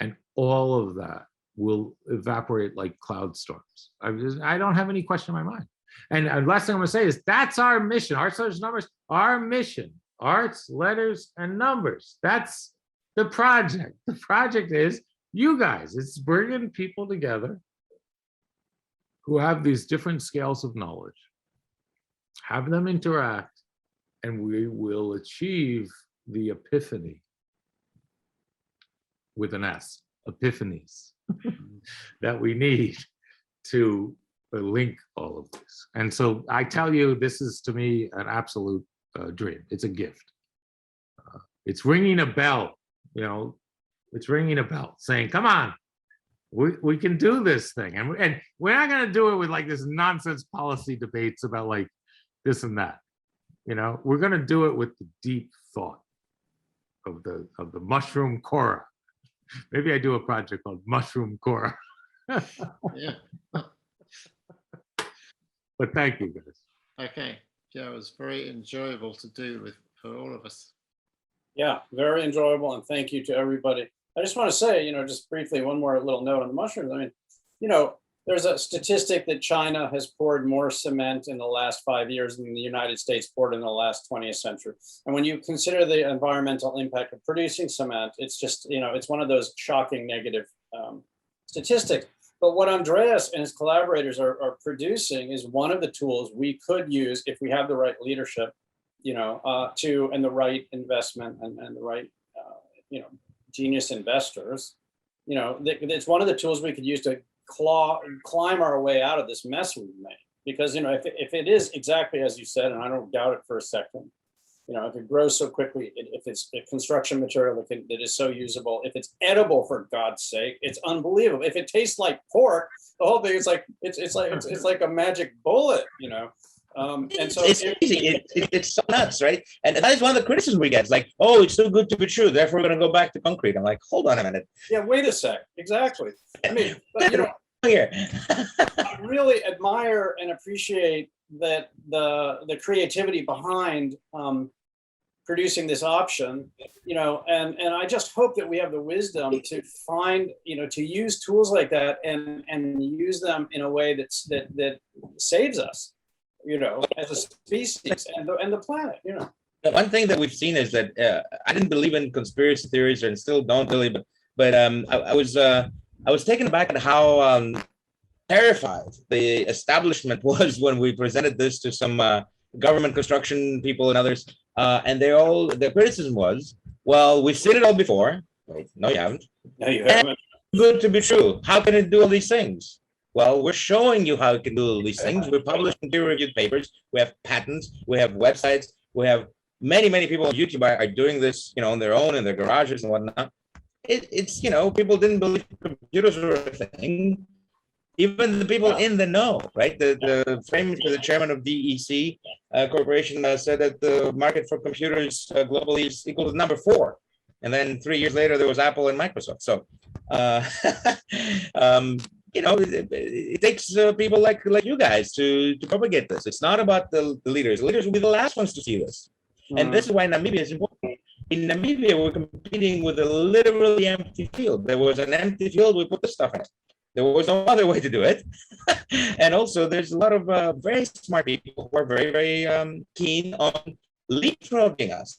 and all of that will evaporate like cloud storms. I don't have any question in my mind. And the last thing I'm gonna say is that's our mission, arts, letters, numbers, our mission, arts, letters, and numbers. That's the project. The project is you guys. It's bringing people together who have these different scales of knowledge, have them interact, and we will achieve the epiphany with an S, epiphanies, that we need to link all of this. And so I tell you, this is to me an absolute dream. It's a gift. It's ringing a bell, it's ringing a bell saying, come on, we can do this thing. And we're not going to do it with like this nonsense policy debates about like this and that. We're going to do it with the deep thought of the mushroom Kora. Maybe I do a project called Mushroom Kora. Yeah. But thank you, guys. Okay. Yeah, it was very enjoyable to do for all of us. Yeah, very enjoyable, and thank you to everybody. I just want to say, just briefly, one more little note on the mushrooms. I mean, there's a statistic that China has poured more cement in the last 5 years than the United States poured in the last 20th century. And when you consider the environmental impact of producing cement, it's just, it's one of those shocking negative statistics. But what Andreas and his collaborators are producing is one of the tools we could use if we have the right leadership, and the right investment and the right, genius investors. It's one of the tools we could use to climb our way out of this mess we've made. Because, if it is exactly as you said, and I don't doubt it for a second, if it grows so quickly, if it's a construction material that is so usable, if it's edible, for God's sake, it's unbelievable. If it tastes like pork, the whole thing is like it's like a magic bullet, And so it's crazy. It's so nuts, right? And that is one of the criticisms we get. It's like, oh, it's too good to be true, therefore we're going to go back to concrete. I'm like, hold on a minute. Yeah, wait a sec. Exactly. I mean, but, here. I really admire and appreciate that the creativity behind producing this option, and I just hope that we have the wisdom to find, to use tools like that and use them in a way that saves us, as a species and the planet, One thing that we've seen is that I didn't believe in conspiracy theories and still don't really, but I was taken aback at how terrified the establishment was when we presented this to some government construction people and others, and their criticism was, well, we've seen it all before. Wait, no, you haven't. No, you haven't. Good to be true. How can it do all these things? Well, we're showing you how it can do all these things. We're publishing peer-reviewed papers. We have patents. We have websites. We have many people on YouTube are doing this, on their own in their garages and whatnot. It's people didn't believe computers were a thing. Even the people in the know, right? The chairman of DEC Corporation said that the market for computers globally is equal to number 4. And then 3 years later, there was Apple and Microsoft. So, it takes people like you guys to propagate this. It's not about the leaders. The leaders will be the last ones to see this. And this is why Namibia is important. In Namibia, we're competing with a literally empty field. There was an empty field, we put the stuff in it. There was no other way to do it. And also, there's a lot of very smart people who are very, very keen on leapfrogging us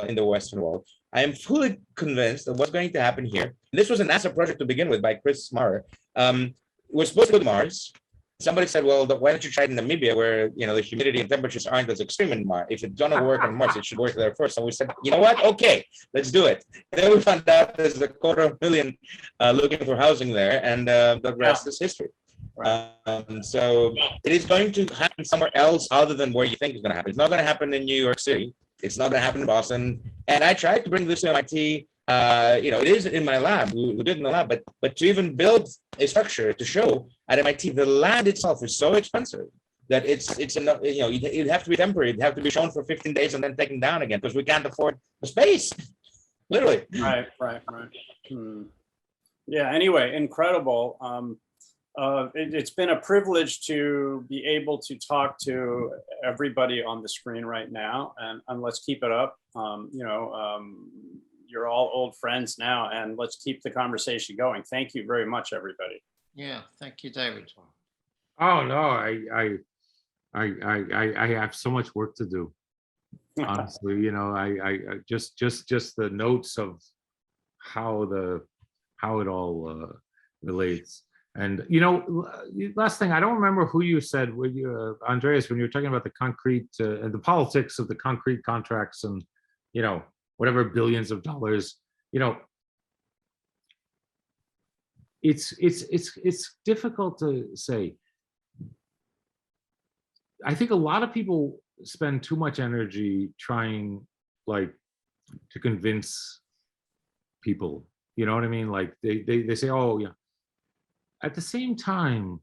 in the Western world. I am fully convinced of what's going to happen here. This was a NASA project to begin with by Chris Maurer. We're supposed to go to Mars. Somebody said, well, why don't you try it in Namibia where, the humidity and temperatures aren't as extreme in Mars? If it's gonna work on Mars, it should work there first. And we said, you know what? Okay, let's do it. And then we found out there's 250,000 looking for housing there, and the rest is history. So it is going to happen somewhere else other than where you think it's gonna happen. It's not gonna happen in New York City. It's not gonna happen in Boston. And I tried to bring this to MIT. It is in my lab. We did it in the lab, but to even build a structure to show at MIT, the land itself is so expensive that it's enough. It'd have to be temporary. It'd have to be shown for 15 days and then taken down again because we can't afford the space. Literally. Right. Yeah. Anyway, incredible. It's been a privilege to be able to talk to everybody on the screen right now, and let's keep it up. You're all old friends now, and let's keep the conversation going. Thank you very much, everybody. Yeah, thank you, David. Oh no, I have so much work to do. Honestly, I just the notes of how it all relates. And last thing, I don't remember who you said, Andreas, when you were talking about the concrete and the politics of the concrete contracts and whatever billions of dollars, it's difficult to say. I think a lot of people spend too much energy trying to convince people, you know what I mean? Like they say, oh yeah. At the same time,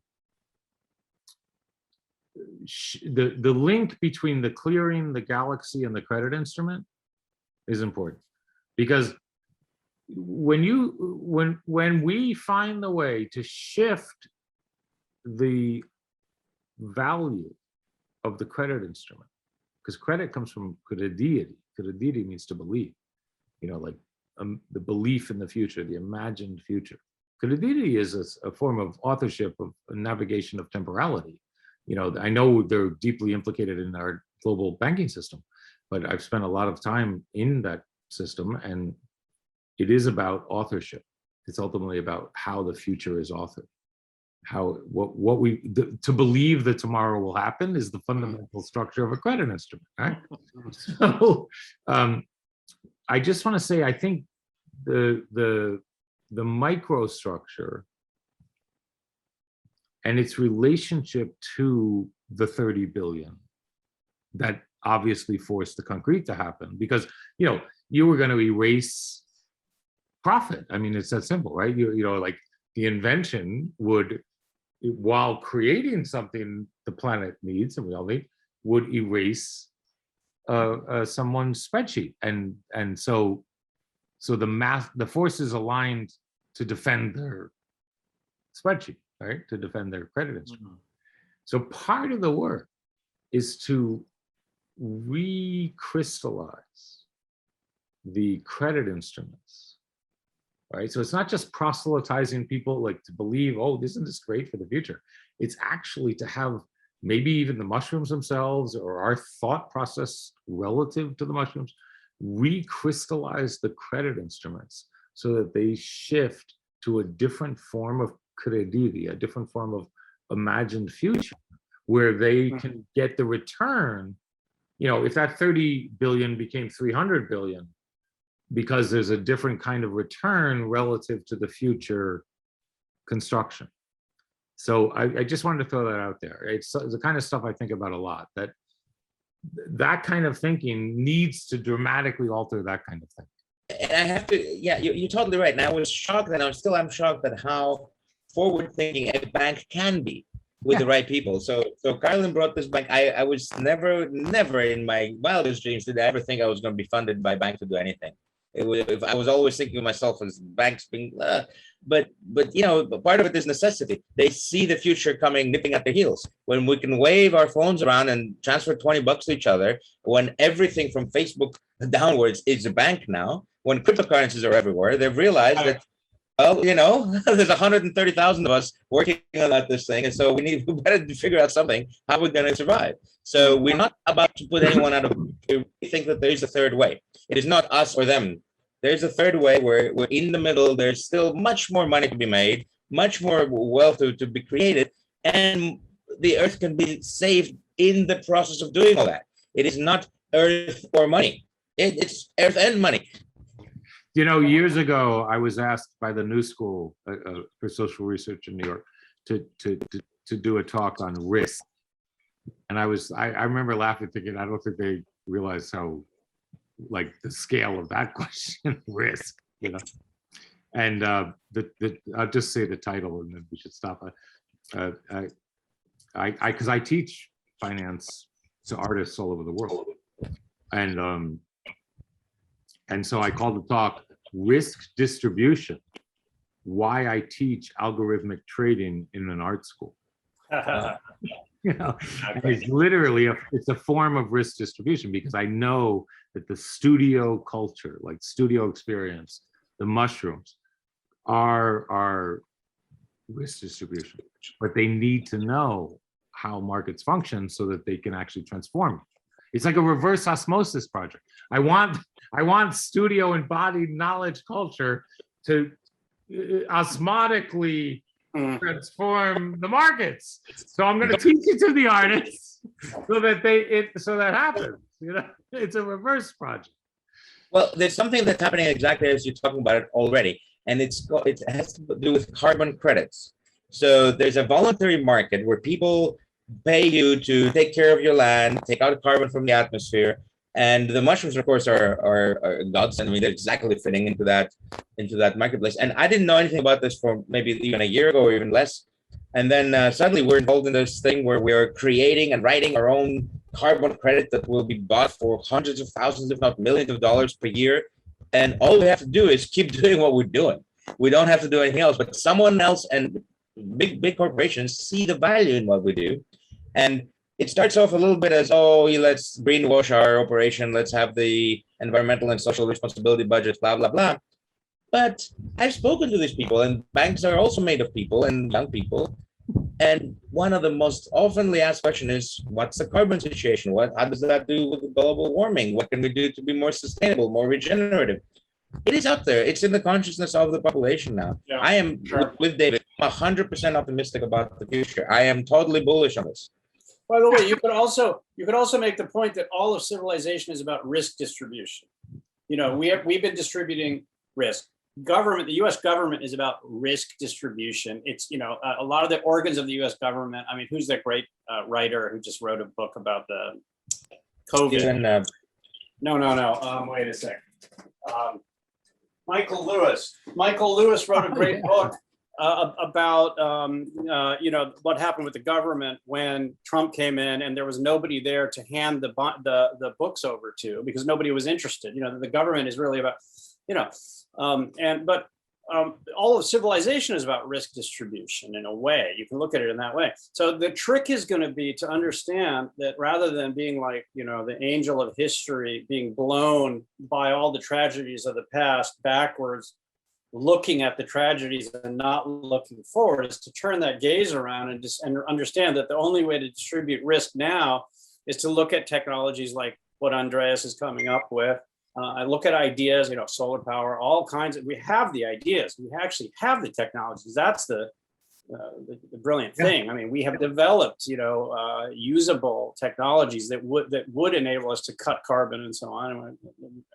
the link between the clearing the galaxy and the credit instrument is important, because when we find the way to shift the value of the credit instrument, because credit comes from credidity. Credidity means to believe, the belief in the future, the imagined future. Credidity is a form of authorship, of navigation of temporality. I know they're deeply implicated in our global banking system, but I've spent a lot of time in that system, and it is about authorship. It's ultimately about how the future is authored. To believe that tomorrow will happen is the fundamental structure of a credit instrument, right? So I just want to say, I think the microstructure and its relationship to the 30 billion that obviously forced the concrete to happen, because you were going to erase profit. I mean, it's that simple, right? Like the invention would, while creating something the planet needs and we all need, would erase someone's spreadsheet, and so the forces aligned to defend their spreadsheet, right? To defend their credit instrument. So part of the work is to recrystallize the credit instruments, right? So it's not just proselytizing people to believe, oh, isn't this great for the future? It's actually to have maybe even the mushrooms themselves or our thought process relative to the mushrooms recrystallize the credit instruments so that they shift to a different form of credidity, a different form of imagined future, where they can get the return. If that 30 billion became 300 billion, because there's a different kind of return relative to the future construction. So I just wanted to throw that out there. It's the kind of stuff I think about a lot, that kind of thinking needs to dramatically alter that kind of thing. And I have to, yeah, you're totally right. And I was shocked, and I'm shocked at how forward-thinking a bank can be with the right people. So Carolyn brought this bank. I was never in my wildest dreams did I ever think I was going to be funded by a bank to do anything. If I was always thinking of myself as banks being, but part of it is necessity. They see the future coming, nipping at their heels. When we can wave our phones around and transfer $20 to each other, when everything from Facebook downwards is a bank now, when cryptocurrencies are everywhere, they've realized that, well, there's 130,000 of us working on this thing, and so we better figure out something how we're going to survive. So we're not about to put anyone out of. We think that there is a third way. It is not us or them. There's a third way where we're in the middle. There's still much more money to be made, much more wealth to be created, and the Earth can be saved in the process of doing all that. It is not Earth or money. It's Earth and money. Years ago, I was asked by the New School for Social Research in New York to do a talk on risk. And I remember laughing, thinking, I don't think they realize how, like, the scale of that question, risk, And I'll just say the title and then we should stop. Because I teach finance to artists all over the world. And so I called the talk Risk Distribution, Why I Teach Algorithmic Trading in an Art School. It's literally it's a form of risk distribution, because I know that the studio culture, like studio experience, the mushrooms are risk distribution, but they need to know how markets function so that they can actually transform it. It's like a reverse osmosis project. I want studio embodied knowledge culture to osmotically transform the markets. So I'm going to teach it to the artists so that happens. It's a reverse project. Well, there's something that's happening exactly as you're talking about it already, and it has to do with carbon credits. So there's a voluntary market where people pay you to take care of your land, take out carbon from the atmosphere, and the mushrooms, of course, are gods. I mean, they're exactly fitting into that marketplace. And I didn't know anything about this for maybe even a year ago or even less. And then suddenly we're involved in this thing where we're creating and writing our own carbon credit that will be bought for hundreds of thousands, if not millions of dollars per year. And all we have to do is keep doing what we're doing. We don't have to do anything else, but someone else and big corporations see the value in what we do. And it starts off a little bit as, let's greenwash our operation. Let's have the environmental and social responsibility budget, blah, blah, blah. But I've spoken to these people, and banks are also made of people and young people. And one of the most oftenly asked questions is, what's the carbon situation? How does that do with global warming? What can we do to be more sustainable, more regenerative? It is out there. It's in the consciousness of the population now. Yeah, I am, with David, 100% optimistic about the future. I am totally bullish on this. By the way, you could also make the point that all of civilization is about risk distribution. We've been distributing risk. The U.S. government is about risk distribution. It's a lot of the organs of the U.S. government. I mean, who's that great writer who just wrote a book about the COVID? No. Wait a second. Michael Lewis. Michael Lewis wrote a great book about what happened with the government when Trump came in and there was nobody there to hand the books over to because nobody was interested. The government is really about all of civilization is about risk distribution in a way. You can look at it in that way. So the trick is going to be to understand that rather than being like, the angel of history, being blown by all the tragedies of the past backwards, looking at the tragedies and not looking forward, is to turn that gaze around and understand that the only way to distribute risk now is to look at technologies like what Andreas is coming up with. I look at ideas, solar power, all kinds of, we have the ideas, we actually have the technologies. That's the brilliant thing. I mean, we have developed, usable technologies that would enable us to cut carbon and so on.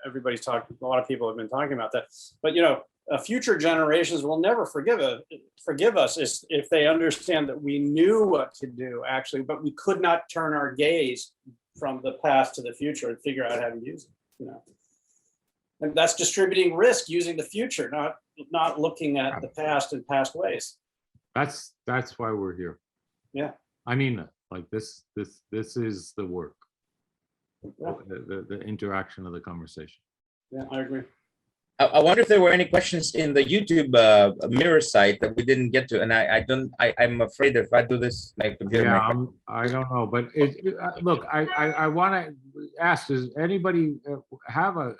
Everybody's talking, a lot of people have been talking about that, but future generations will never forgive us if they understand that we knew what to do actually, but we could not turn our gaze from the past to the future and figure out how to use it, And that's distributing risk using the future, not looking at the past and past ways. That's why we're here. Yeah. I mean, like this is the work, the interaction of the conversation. Yeah, I agree. I wonder if there were any questions in the YouTube mirror site that we didn't get to, and I'm afraid that if I do this, my computer Yeah, might. I don't know, but look, I want to ask, does anybody have a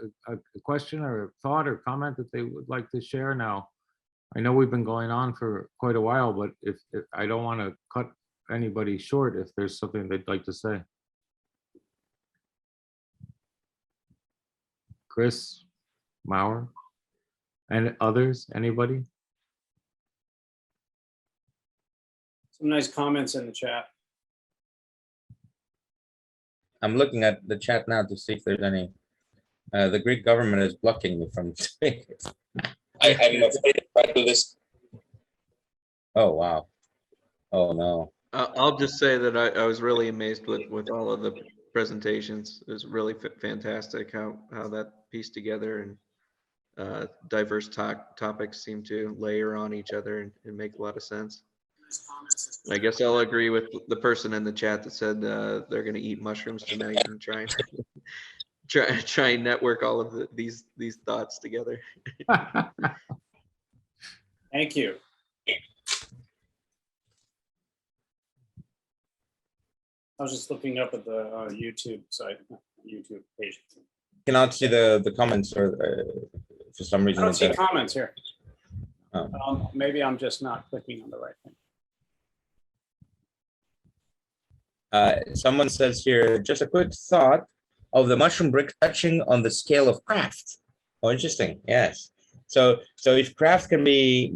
question or a thought or comment that they would like to share now? I know we've been going on for quite a while, but if I don't want to cut anybody short, if there's something they'd like to say. Chris, Maurer, and others, anybody? Some nice comments in the chat. I'm looking at the chat now to see if there's any. The Greek government is blocking me from doing it. I'm afraid if I do this. Oh, wow. Oh, no. I'll just say that I was really amazed with all of the presentations. It was really fantastic how that pieced together, and diverse topics seem to layer on each other and make a lot of sense. I guess I'll agree with the person in the chat that said they're going to eat mushrooms tonight and try and network all of these thoughts together. Thank you. I was just looking up at the YouTube site, YouTube page. Cannot see the comments, or for some reason. I don't see it's- comments here. Oh. Maybe I'm just not clicking on the right thing. Someone says here, just a quick thought of the mushroom brick touching on the scale of craft. Oh, interesting. Yes. So if craft can be,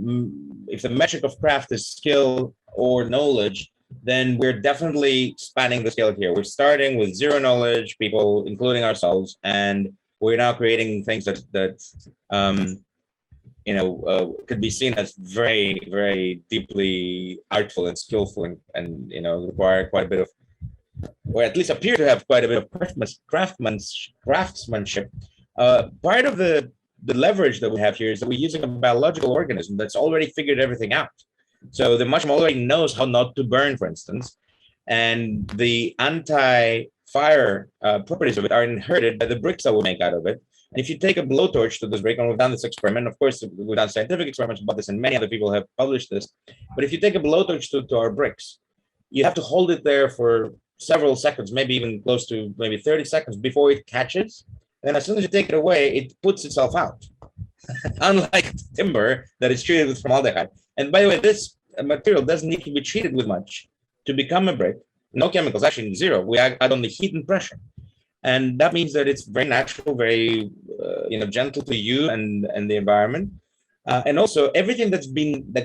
if the metric of craft is skill or knowledge, then we're definitely spanning the scale here. We're starting with zero knowledge, people, including ourselves, and we're now creating things that could be seen as very, very deeply artful and skillful, and require quite a bit of, or at least appear to have quite a bit of craftsmanship. Part of the leverage that we have here is that we're using a biological organism that's already figured everything out. So the mushroom already knows how not to burn, for instance, and the anti-fire properties of it are inherited by the bricks that we make out of it. And if you take a blowtorch to this brick, and we've done this experiment, of course, we've done scientific experiments about this, and many other people have published this. But if you take a blowtorch to our bricks, you have to hold it there for several seconds, maybe even close to maybe 30 seconds before it catches. And as soon as you take it away, it puts itself out. Unlike timber that is treated with formaldehyde. And by the way, this material doesn't need to be treated with much to become a brick. No chemicals, actually zero. We add only heat and pressure. And that means that it's very natural, very gentle to you and the environment. And also everything that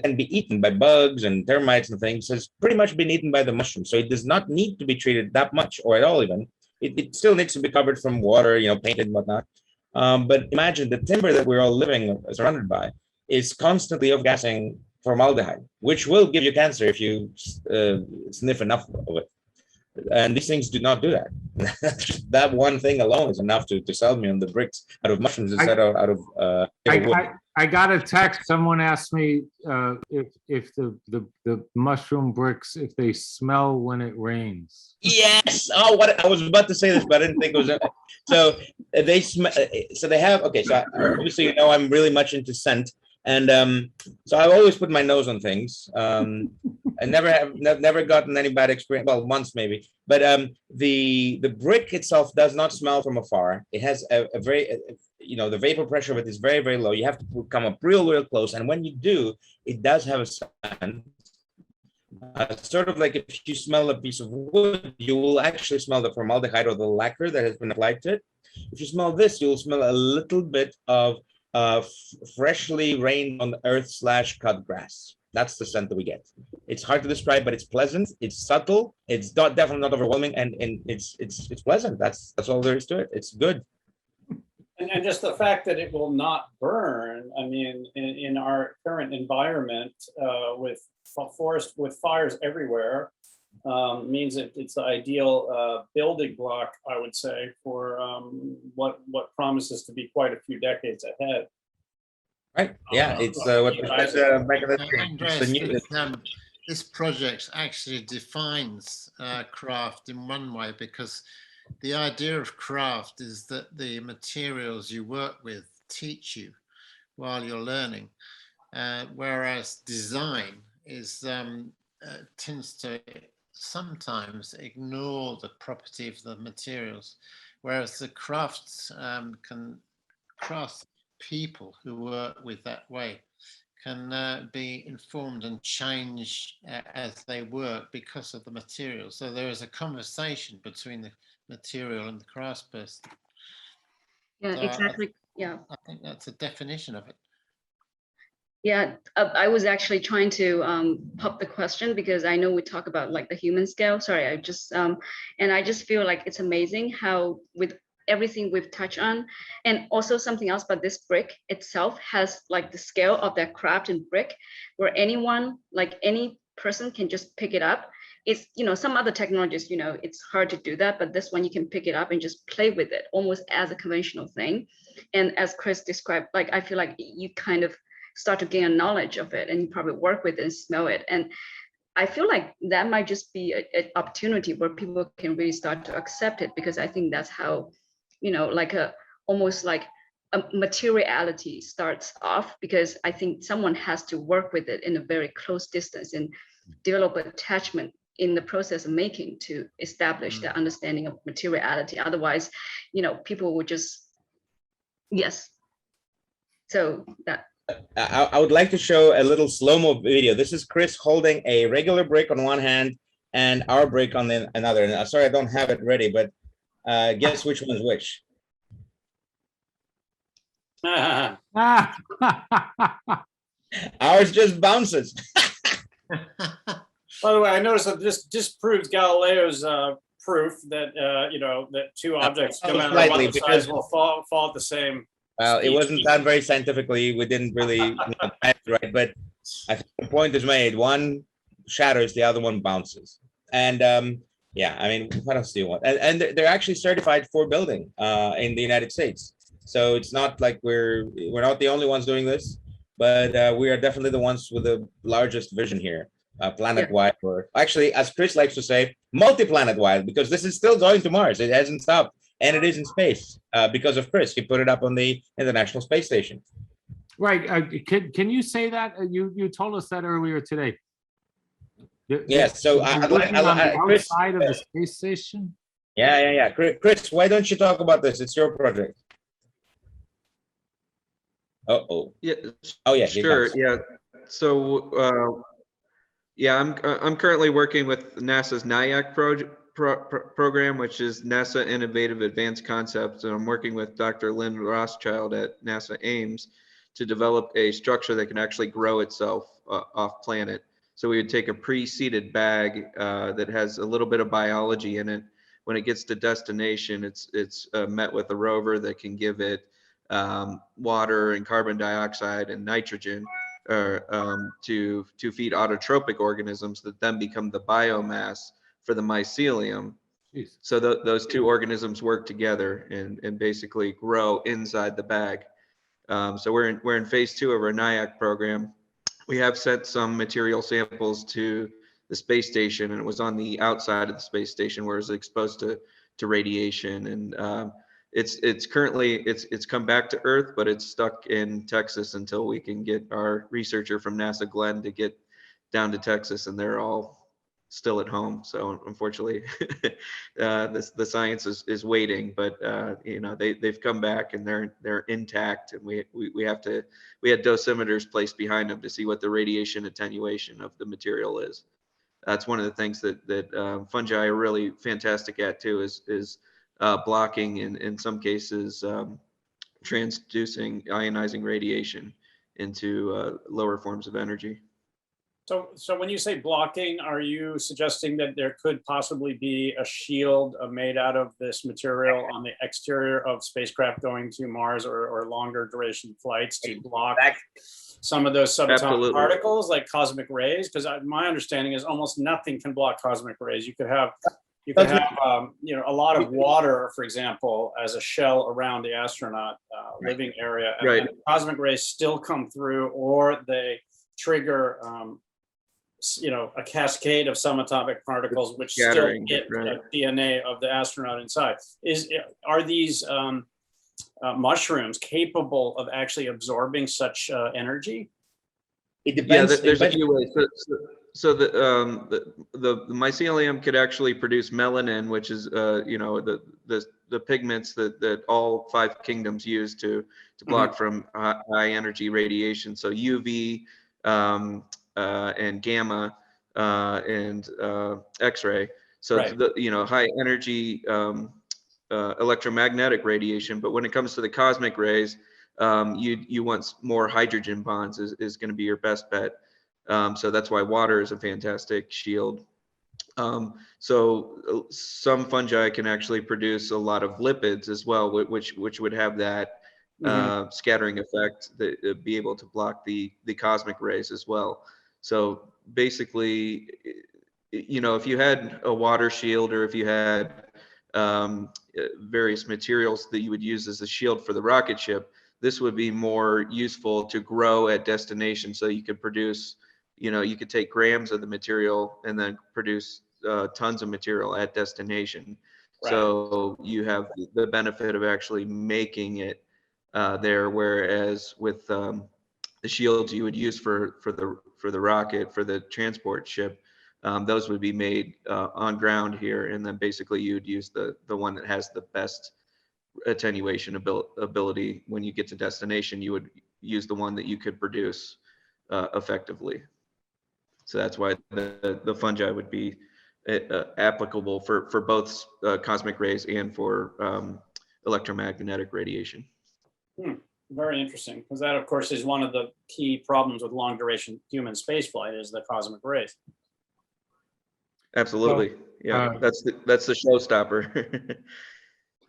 can be eaten by bugs and termites and things has pretty much been eaten by the mushroom. So it does not need to be treated that much or at all even. It still needs to be covered from water, painted and whatnot. But imagine the timber that we're all living surrounded by is constantly off-gassing formaldehyde, which will give you cancer if you sniff enough of it. And these things do not do that. That one thing alone is enough to sell me on the bricks out of mushrooms instead of out of wood. I got a text. Someone asked me if the mushroom bricks, if they smell when it rains. Yes. Oh, what I was about to say this, but I didn't think it was. So they smell. So they have. Okay. So obviously, I'm really much into scent, and so I've always put my nose on things. I never gotten any bad experience. Well, once maybe, but the brick itself does not smell from afar. It has a very the vapor pressure of it is very, very low. You have to come up real close, and when you do, it does have a scent. Sort of like if you smell a piece of wood, you will actually smell the formaldehyde or the lacquer that has been applied to it. If you smell this, you'll smell a little bit of freshly rained on earth / cut grass. That's the scent that we get. It's hard to describe, but it's pleasant. It's subtle. It's definitely not overwhelming, and it's pleasant. That's all there is to it. It's good. And just the fact that it will not burn. I mean, in our current environment, with forest with fires everywhere, means it's the ideal building block, I would say, for what promises to be quite a few decades ahead. Right. Yeah, it's what this project actually defines craft in one way, because the idea of craft is that the materials you work with teach you. while you're learning. Whereas design tends to sometimes ignore the property of the materials, whereas the crafts people who work with that way can be informed and change as they work because of the material. So there is a conversation between the material and the craftsperson. Yeah, So exactly. Yeah. I think that's a definition of it. Yeah, I was actually trying to pop the question because I know we talk about like the human scale. Sorry, and I just feel like it's amazing how with everything we've touched on, and also something else, but this brick itself has like the scale of that craft and brick, where anyone, like any person can just pick it up. It's, some other technologies, it's hard to do that, but this one you can pick it up and just play with it almost as a conventional thing. And as Chris described, like I feel like you kind of start to gain a knowledge of it and you probably work with it and smell it. And I feel like that might just be an opportunity where people can really start to accept it, because I think that's how, almost like a materiality starts off, because I think someone has to work with it in a very close distance and develop attachment in the process of making to establish the understanding of materiality. Otherwise, people would just, yes. So that. I would like to show a little slow-mo video. This is Chris holding a regular brick on one hand and our brick on the another. And sorry, I don't have it ready, but guess which one is which? Ours just bounces. By the way, I noticed that this disproves Galileo's proof that that two objects no matter what the size will fall at the same. Well, it wasn't done very scientifically. We didn't really right, but I think the point is made. One shatters, the other one bounces. And yeah, I mean, what else do you want? And they're actually certified for building in the United States. So it's not like we're not the only ones doing this, but we are definitely the ones with the largest vision here, planet-wide, or actually, as Chris likes to say, multi-planet-wide, because this is still going to Mars. It hasn't stopped. And it is in space because of Chris. He put it up on the International Space Station. Right. Can you say that? You told us that earlier today. Yes. So I'd like outside of the space station. Yeah. Chris, why don't you talk about this? It's your project. Yeah. Oh yeah. Sure. Yeah. So yeah, I'm currently working with NASA's NIAC program, which is NASA Innovative Advanced Concepts, and I'm working with Dr. Lynn Rothschild at NASA Ames to develop a structure that can actually grow itself off planet. So we would take a pre-seeded bag that has a little bit of biology in it. When it gets to destination, it's met with a rover that can give it water and carbon dioxide and nitrogen to feed autotrophic organisms that then become the biomass for the mycelium. Jeez. So those two organisms work together and basically grow inside the bag. So we're in phase 2 of our NIAC program. We have sent some material samples to the space station, and it was on the outside of the space station where it was exposed to radiation. And it's currently come back to Earth, but it's stuck in Texas until we can get our researcher from NASA, Glenn, to get down to Texas, and they're all still at home. So unfortunately, the science is waiting, but they've come back and they're intact, and we had dosimeters placed behind them to see what the radiation attenuation of the material is. That's one of the things that fungi are really fantastic at too, is blocking in some cases transducing ionizing radiation into lower forms of energy. So when you say blocking, are you suggesting that there could possibly be a shield made out of this material on the exterior of spacecraft going to Mars or longer duration flights to block some of those subatomic particles like cosmic rays? Because my understanding is almost nothing can block cosmic rays. You could have a lot of water, for example, as a shell around the astronaut living area, and cosmic rays still come through, or they trigger a cascade of subatomic particles which still get the DNA of the astronaut inside. Are these mushrooms capable of actually absorbing such energy? It Yeah, depends. there's a few ways. So the mycelium could actually produce melanin, which is the pigments that all 5 kingdoms use to block from high energy radiation. So UV and gamma and X-ray. So Right. the high energy electromagnetic radiation. But when it comes to the cosmic rays, you want more hydrogen bonds is going to be your best bet. So that's why water is a fantastic shield. So some fungi can actually produce a lot of lipids as well, which would have that scattering effect that be able to block the cosmic rays as well. So basically, if you had a water shield, or if you had various materials that you would use as a shield for the rocket ship, this would be more useful to grow at destination. So you could produce, you could take grams of the material and then produce tons of material at destination. Right. So you have the benefit of actually making it there, whereas with the shields you would use for the rocket, for the transport ship, those would be made on ground here, and then basically you'd use the one that has the best attenuation ability. When you get to destination, you would use the one that you could produce effectively. So that's why the fungi would be applicable for both cosmic rays and for electromagnetic radiation. Very interesting, because that, of course, is one of the key problems with long duration human spaceflight is the cosmic rays. Absolutely, yeah. That's the showstopper.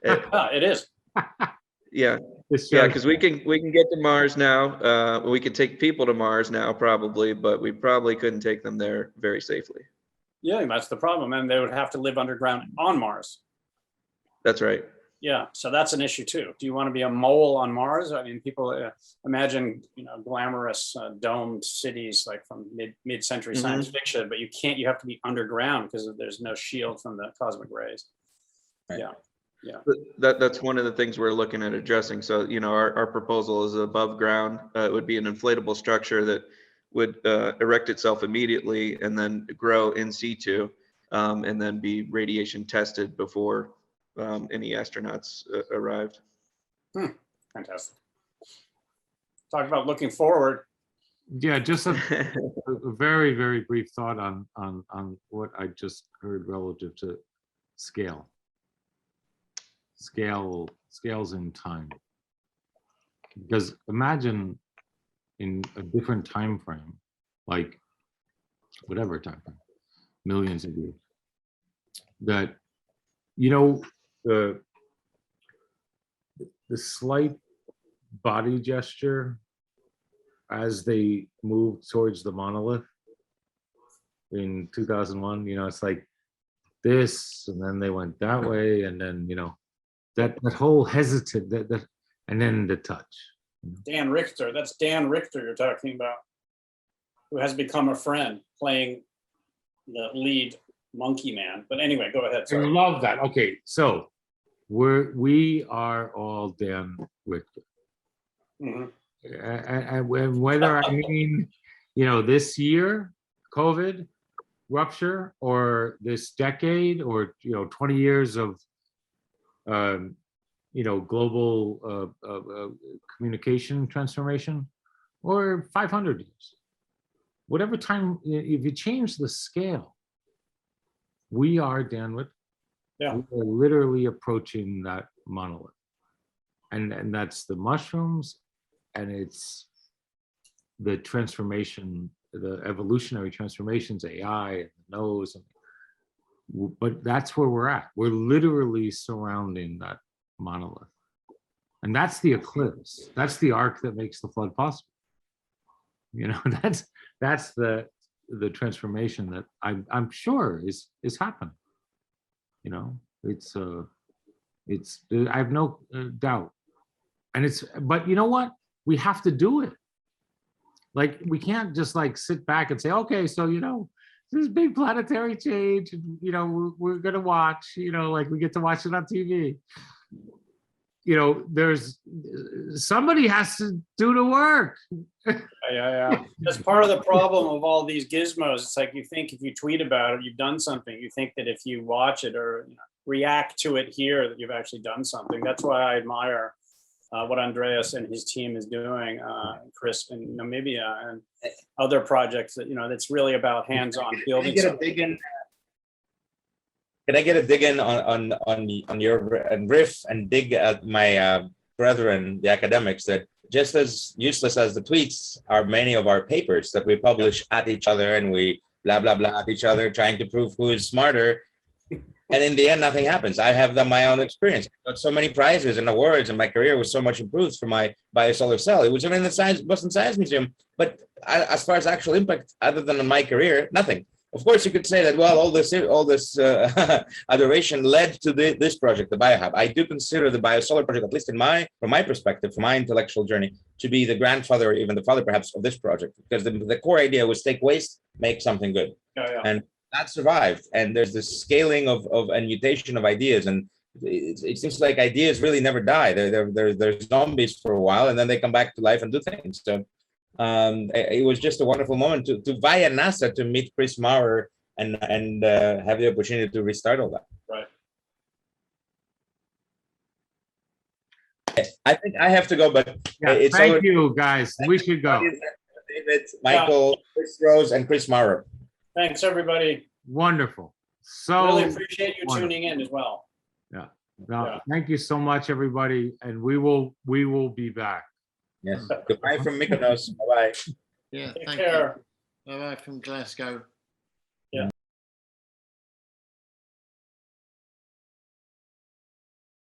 It is. Yeah, because we can get to Mars now. We could take people to Mars now, probably, but we probably couldn't take them there very safely. Yeah, that's the problem, and they would have to live underground on Mars. That's right. Yeah, so that's an issue too. Do you want to be a mole on Mars? I mean, people imagine, glamorous domed cities like from mid-century science fiction, but you can't. You have to be underground because there's no shield from the cosmic rays. Right. Yeah. That's one of the things we're looking at addressing. So, our proposal is above ground. It would be an inflatable structure that would erect itself immediately and then grow in situ, and then be radiation tested before any astronauts arrived. Fantastic. Talk about looking forward. Yeah, just a very, very brief thought on what I just heard relative to scale. Scales in time. Because imagine in a different time frame, like whatever time frame, millions of years, that the slight body gesture as they move towards the monolith in 2001, it's like this, and then they went that way, and then that whole hesitant, that and then the touch. Dan Richter, that's Dan Richter you're talking about, who has become a friend playing the lead monkey man. But anyway, go ahead. Sorry. I love that. Okay, so we are all Dan Richter. And whether I mean, this year, COVID rupture, or this decade, or 20 years of global communication transformation, or 500 years, whatever time, if you change the scale, we are Dan Richter. Yeah. We are literally approaching that monolith, and that's the mushrooms, and it's the transformation, the evolutionary transformations, AI, and the nose, but that's where we're at. We're literally surrounding that monolith, and that's the eclipse. That's the arc that makes the flood possible. That's the transformation that I'm sure is happening. It's I have no doubt, and but you know what? We have to do it. Like, we can't just sit back and say, okay, so this big planetary change, and we're gonna watch, like we get to watch it on TV. there's somebody has to do the work. Yeah. That's part of the problem of all these gizmos. It's like you think if you tweet about it, you've done something. You think that if you watch it or react to it here, that you've actually done something. That's why I admire what Andreas and his team is doing, Chris and Namibia and other projects that, that's really about hands-on building. Can I get a dig in on your riff and dig at my brethren, the academics, that just as useless as the tweets are many of our papers that we publish at each other and we blah, blah, blah at each other, trying to prove who is smarter. And in the end, nothing happens. I have done my own experience. I got so many prizes and awards, and my career was so much improved for my biosolar cell. It was in the Boston Science Museum, but as far as actual impact, other than on my career, nothing. Of course, you could say that, well, all this adoration led to this project, the Biohab. I do consider the biosolar project, at least from my perspective, from my intellectual journey, to be the grandfather, or even the father, perhaps, of this project, because the core idea was take waste, make something good. And that survived. And there's this scaling of and mutation of ideas. And it seems like ideas really never die. They're zombies for a while, and then they come back to life and do things. So it was just a wonderful moment to via NASA to meet Chris Maurer and have the opportunity to restart all that. Right. I think I have to go, but it's thank you guys. We should go. David, Michael, Chris Rose, and Chris Maurer. Thanks, everybody. Wonderful. So really appreciate you tuning in as well. Thank you so much, everybody, and we will be back. Yes. Goodbye from Mykonos. Bye-bye. Yeah, Take care. Bye-bye from Glasgow.